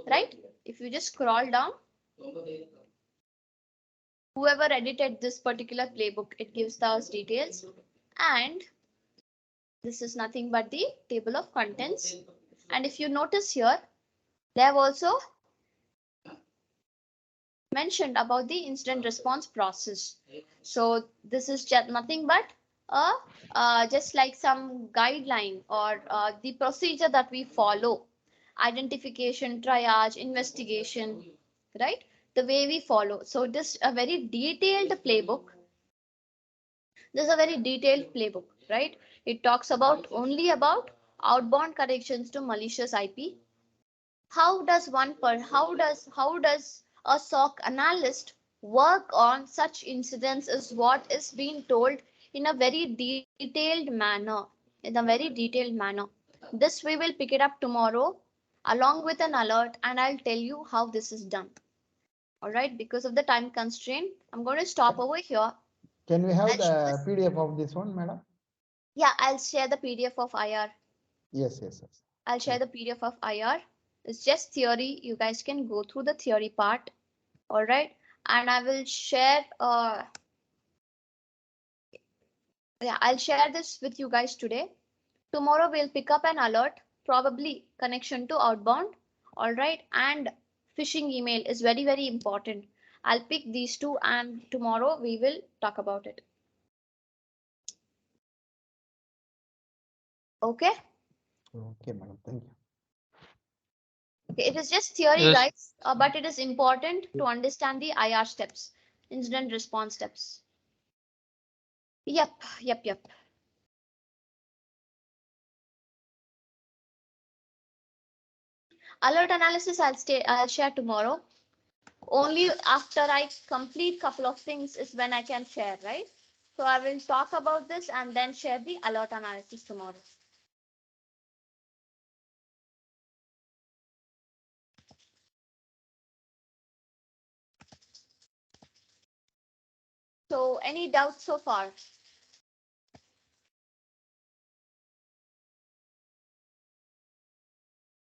right? If you just scroll down, whoever edited this particular playbook, it gives those details. And this is nothing but the table of contents. And if you notice here, they have also mentioned about the incident response process. So this is just nothing but just like some guideline or the procedure that we follow. Identification, triage, investigation, right? The way we follow. So this a very detailed playbook. This is a very detailed playbook, right? It talks about only about outbound connections to malicious IP. How does a SOC analyst work on such incidents is what is being told in a very detailed manner. This we will pick it up tomorrow along with an alert, and I'll tell you how this is done. All right, because of the time constraint, I'm going to stop over here. Can we have the PDF of this one, madam? Yeah, I'll share the PDF of IR. Yes, yes, yes. I'll share the PDF of IR. It's just theory. You guys can go through the theory part. All right. And I will share, I'll share this with you guys today. Tomorrow we'll pick up an alert, probably connection to outbound. All right. And phishing email is very, very important. I'll pick these two and tomorrow we will talk about it. Okay. Okay, madam. Thank you. Okay, it is just theory, Yes. guys, but it is important to understand the IR steps, incident response steps. Yep. Alert analysis I'll share tomorrow. Only after I complete couple of things is when I can share, right? So I will talk about this and then share the alert analysis tomorrow. So any doubts so far?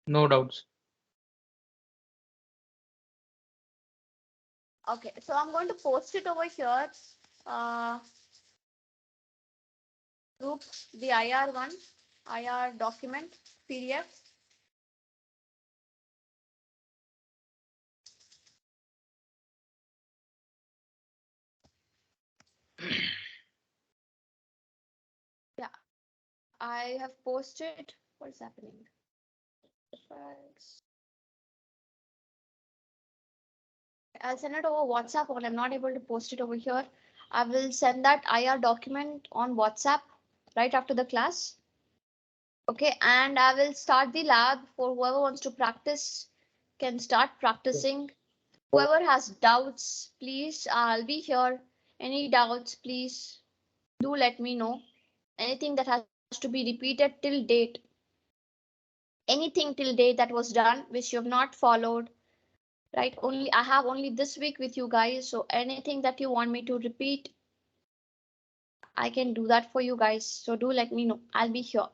No doubts. Okay, so I'm going to post it over here. Group the IR one, IR document, PDF. Yeah, I have posted. What is happening? I'll send it over WhatsApp, or I'm not able to post it over here. I will send that IR document on WhatsApp right after the class. Okay, and I will start the lab for whoever wants to practice can start practicing. Whoever has doubts, please, I'll be here. Any doubts, please do let me know. Anything that has to be repeated till date. Anything till date that was done which you have not followed. Right, I have only this week with you guys, so anything that you want me to repeat, I can do that for you guys. So do let me know. I'll be here.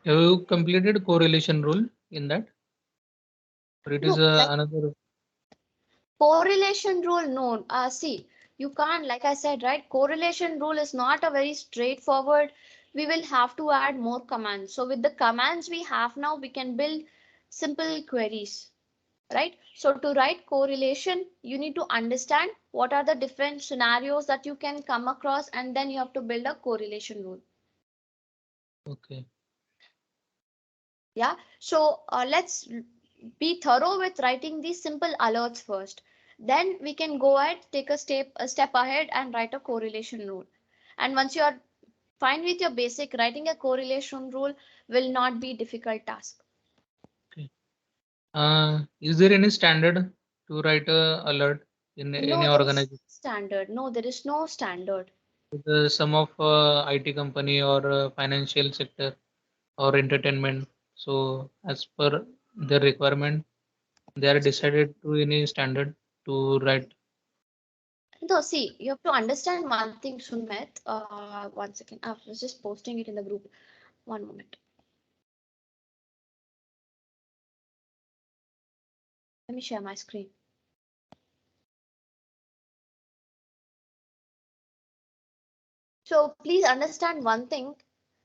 Have you completed correlation rule in that? Or it is another? Correlation rule, no. See, you can't, like I said, right? Correlation rule is not a very straightforward. We will have to add more commands. So with the commands we have now, we can build simple queries, right? So to write correlation, you need to understand what are the different scenarios that you can come across, and then you have to build a correlation rule. Okay. Yeah, so let's be thorough with writing these simple alerts first. Then we can go ahead, take a step ahead and write a correlation rule. And once you are fine with your basic, writing a correlation rule will not be a difficult task. Okay. Is there any standard to write a alert in any organization? Standard. No, there is no standard. Some of IT company or financial sector or entertainment. So as per their requirement, they are decided to any standard to write. No, see, you have to understand one thing, Sumit. 1 second. I was just posting it in the group. One moment. Let me share my screen. So please understand one thing.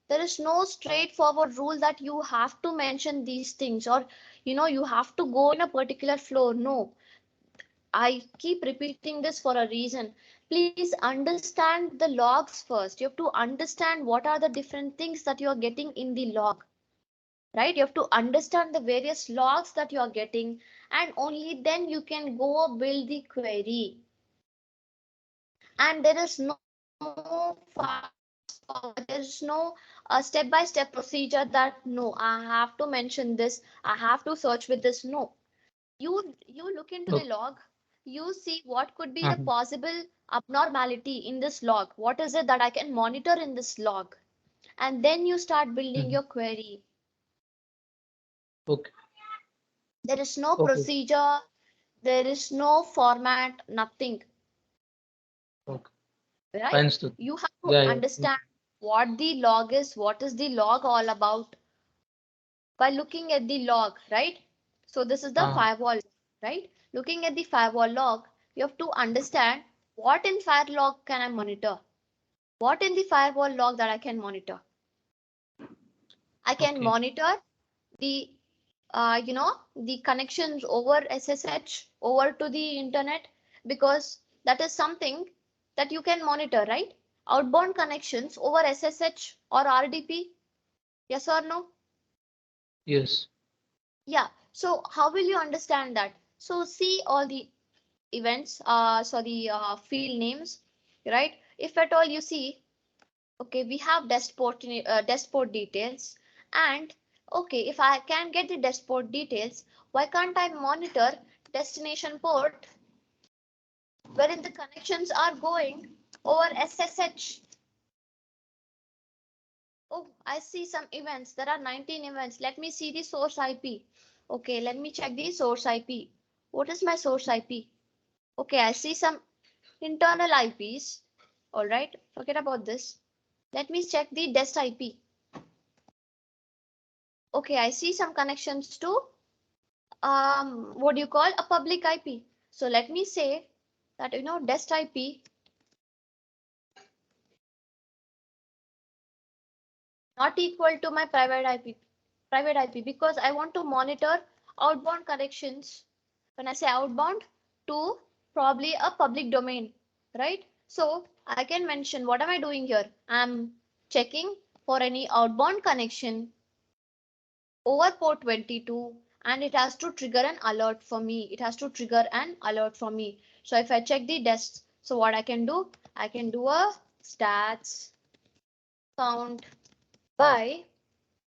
There is no straightforward rule that you have to mention these things or you have to go in a particular flow. No, I keep repeating this for a reason. Please understand the logs first. You have to understand what are the different things that you are getting in the log, right? You have to understand the various logs that you are getting, and only then you can go build the query. And there is no fast forward, there is no step-by-step procedure that no, I have to mention this, I have to search with this. No, you look into the log, you see what could be the possible abnormality in this log, what is it that I can monitor in this log, and then you start building your query. Okay. There is no Okay. procedure, there is no format, nothing. Okay. Right? Fine, Stuti. You have to Yeah, yeah. understand what the log is, what is the log all about by looking at the log, right? So this is the firewall, right? Looking at the firewall log, you have to understand what in fire log can I monitor? What in the firewall log that I can monitor? I can monitor the the connections over SSH over to the internet, because that is something that you can monitor, right? Outbound connections over SSH or RDP, yes or no? Yes. Yeah. So how will you understand that? So see all the events, field names, right? If at all you see, okay, we have dashboard details, and okay, if I can get the dashboard details, why can't I monitor destination port wherein the connections are going over SSH? Oh, I see some events. There are 19 events. Let me see the source IP. Okay, let me check the source IP. What is my source IP? Okay, I see some internal IPs. All right, forget about this. Let me check the dest IP. Okay, I see some connections to what do you call a public IP. So let me say that dest IP not equal to my private IP, because I want to monitor outbound connections. When I say outbound, to probably a public domain, right? So I can mention, what am I doing here? I'm checking for any outbound connection over port 22, and it has to trigger an alert for me. It has to trigger an alert for me. So if I check the desk, so what I can do a stats count by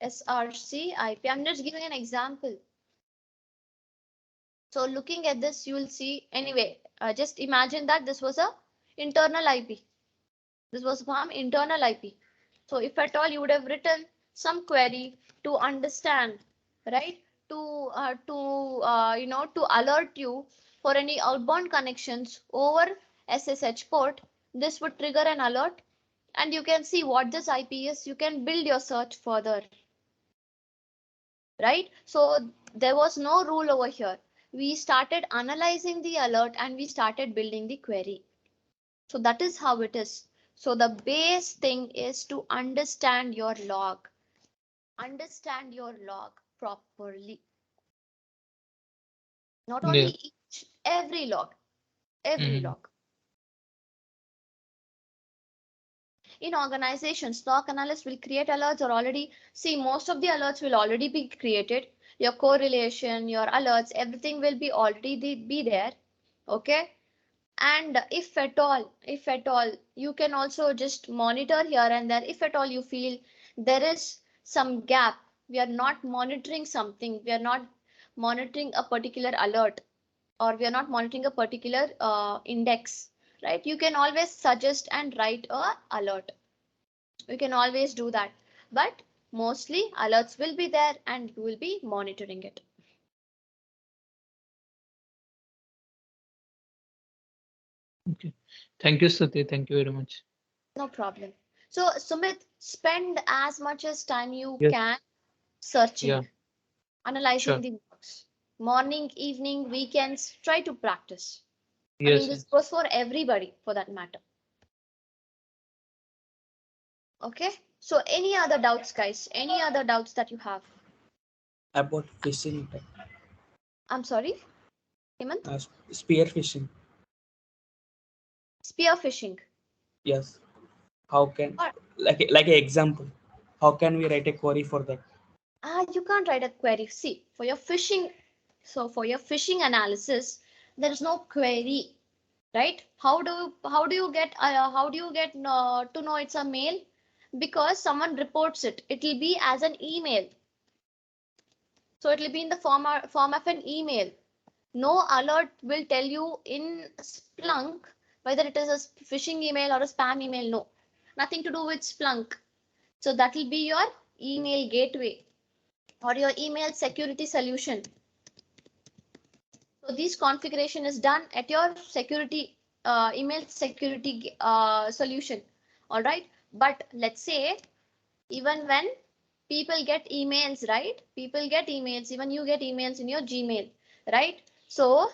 SRC IP. I'm just giving an example. So looking at this, you will see anyway, just imagine that this was a internal IP. This was from internal IP. So if at all you would have written some query to understand, right? To alert you for any outbound connections over SSH port, this would trigger an alert, and you can see what this IP is. You can build your search further, right? So there was no rule over here. We started analyzing the alert and we started building the query. So that is how it is. So the base thing is to understand your log. Understand your log properly. Not only every log, every log. In organizations, stock analysts will create alerts, or already see most of the alerts will already be created. Your correlation, your alerts, everything will be already be there. Okay. And if at all you can also just monitor here and there. If at all you feel there is some gap, we are not monitoring something, we are not monitoring a particular alert, or we are not monitoring a particular index, right? You can always suggest and write a alert. You can always do that, but mostly alerts will be there and you will be monitoring it. Okay. Thank you, Stuti. Thank you very much. No problem. So Sumit, spend as much as time you Yes. can searching, Yeah. analyzing Sure. the works. Morning, evening, weekends, try to practice. I mean, Yes. this Yes. goes for everybody for that matter. Okay. So any other doubts, guys? Any other doubts that you have? About phishing, I'm sorry, Hemant? spear phishing. Spear phishing. Yes. How can, Or, like an example, how can we write a query for that? you can't write a query. See, for your phishing, so for your phishing analysis, there is no query, right? How do you get to know it's a mail? Because someone reports it. It will be as an email. So it will be in the form of an email. No alert will tell you in Splunk whether it is a phishing email or a spam email. No, nothing to do with Splunk. So that will be your email gateway or your email security solution. So this configuration is done at your security email security solution. All right. But let's say even when people get emails, right? People get emails, even you get emails in your Gmail, right? So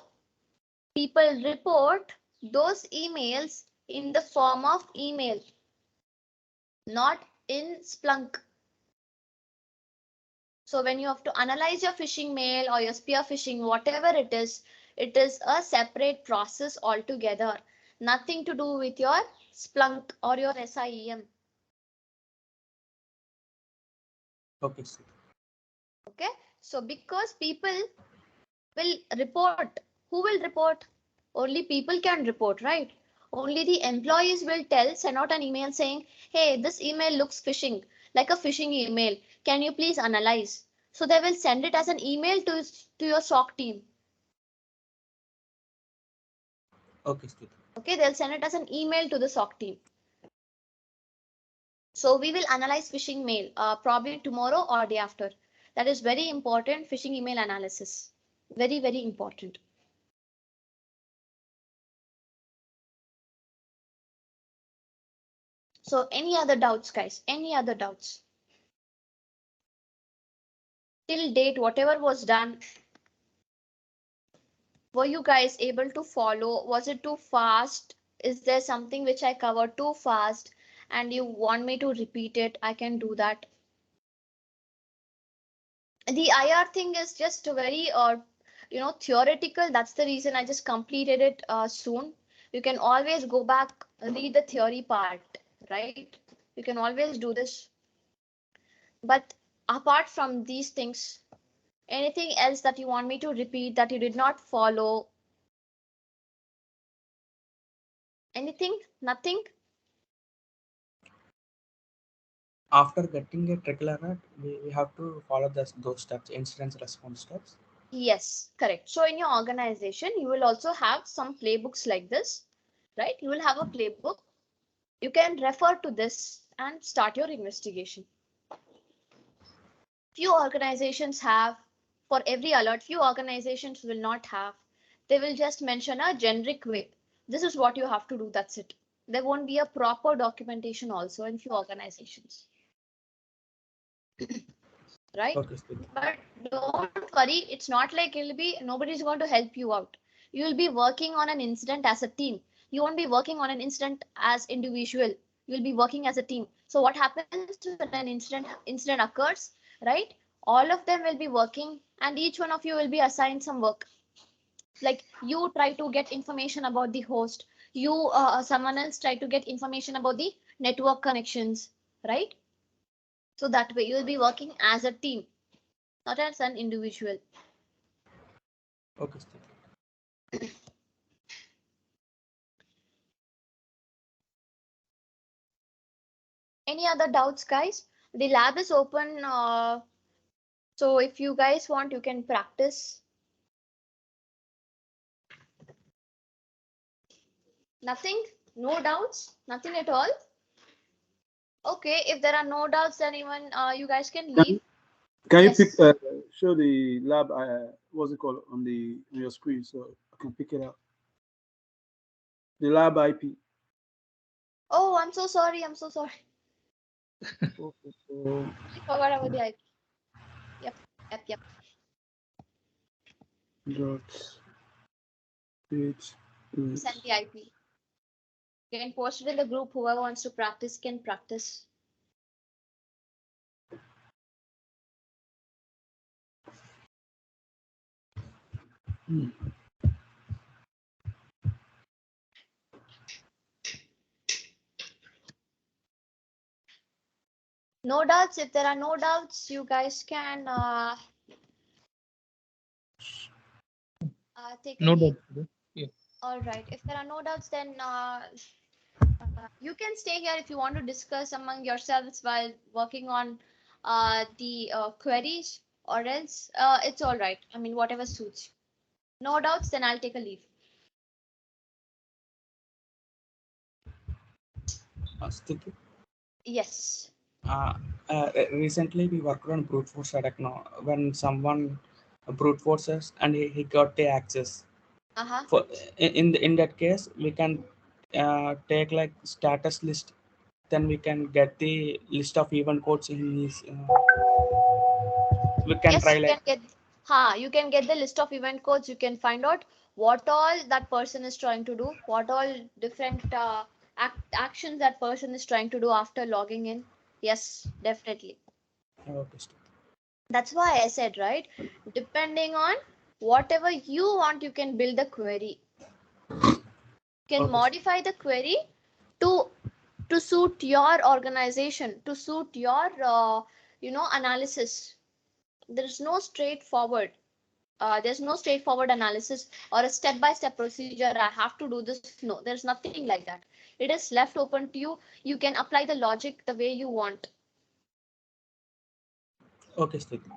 people report those emails in the form of email, not in Splunk. So when you have to analyze your phishing mail or your spear phishing, whatever it is a separate process altogether. Nothing to do with your Splunk or your SIEM. Okay, sir. Okay. So because people will report, who will report? Only people can report, right? Only the employees will send out an email saying, hey, this email looks phishing, like a phishing email. Can you please analyze? So they will send it as an email to your SOC team. Okay, sir. Okay, they'll send it as an email to the SOC team. So we will analyze phishing mail probably tomorrow or day after. That is very important, phishing email analysis. Very, very important. So any other doubts, guys? Any other doubts? Till date, whatever was done, were you guys able to follow? Was it too fast? Is there something which I covered too fast and you want me to repeat it? I can do that. The IR thing is just very theoretical. That's the reason I just completed it soon. You can always go back, read the theory part, right? You can always do this. But apart from these things, anything else that you want me to repeat that you did not follow? Anything? Nothing? After getting a trickle alert, we have to follow those steps, incident response steps. Yes, correct. So in your organization, you will also have some playbooks like this, right? You will have a playbook. You can refer to this and start your investigation. Few organizations have, for every alert, few organizations will not have. They will just mention a generic way. This is what you have to do, that's it. There won't be a proper documentation also in few organizations. Right? Okay, sir. But don't worry, it's not like nobody's going to help you out. You will be working on an incident as a team. You won't be working on an incident as individual. You'll be working as a team. So what happens when an incident occurs, right? All of them will be working and each one of you will be assigned some work. Like you try to get information about the host. Someone else try to get information about the network connections, right? So that way you will be working as a team, not as an individual. Okay, sir. Any other doubts, guys? The lab is open. So if you guys want, you can practice. Nothing? No doubts? Nothing at all? Okay, if there are no doubts, then even you guys can leave. Can you Yes. pick show the lab what's it called on your screen so I can pick it up? The lab IP. Oh, I'm so sorry. I'm so sorry. Okay, so I forgot about the IP. Yep. Dot page Send the IP. You can post it in the group. Whoever wants to practice can practice. No doubts. If there are no doubts, you guys can take a No leave. doubt. Yeah. All right. If there are no doubts, then you can stay here if you want to discuss among yourselves while working on the queries, or else it's all right. I mean, whatever suits you. No doubts, then I'll take a leave. Stuti, Yes. recently we worked on brute force attack now. When someone brute forces and he got the access. Uh-huh. For in that case, we can take like status list. Then we can get the list of event codes in his. We can Yes, try you like. can get you can get the list of event codes. You can find out what all that person is trying to do, what all different actions that person is trying to do after logging in. Yes, definitely. Okay, That's why I said, right? Depending on whatever you want, you can build the query. You can Okay. modify the query to suit your organization, to suit your analysis. There's no straightforward analysis or a step-by-step procedure. I have to do this. No, there's nothing like that. It is left open to you. You can apply the logic the way you want. Okay, Stuti.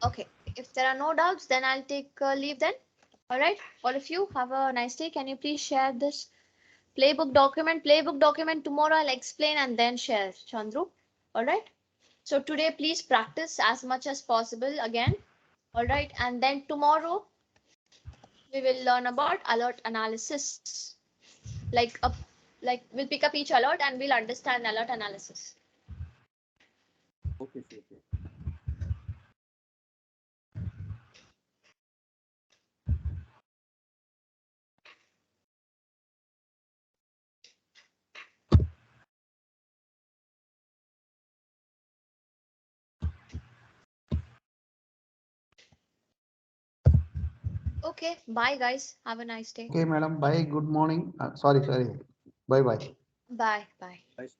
Okay, if there are no doubts, then I'll take leave then. All right, all of you have a nice day. Can you please share this playbook document? Playbook document tomorrow I'll explain and then share, Chandru. All right. So today, please practice as much as possible again. All right, and then tomorrow we will learn about alert analysis. Like we'll pick up each alert and we'll understand alert analysis. Okay. Okay, bye guys. Have a nice day. Okay, madam. Bye. Good morning. Sorry. Bye bye. Bye. Bye. Nice.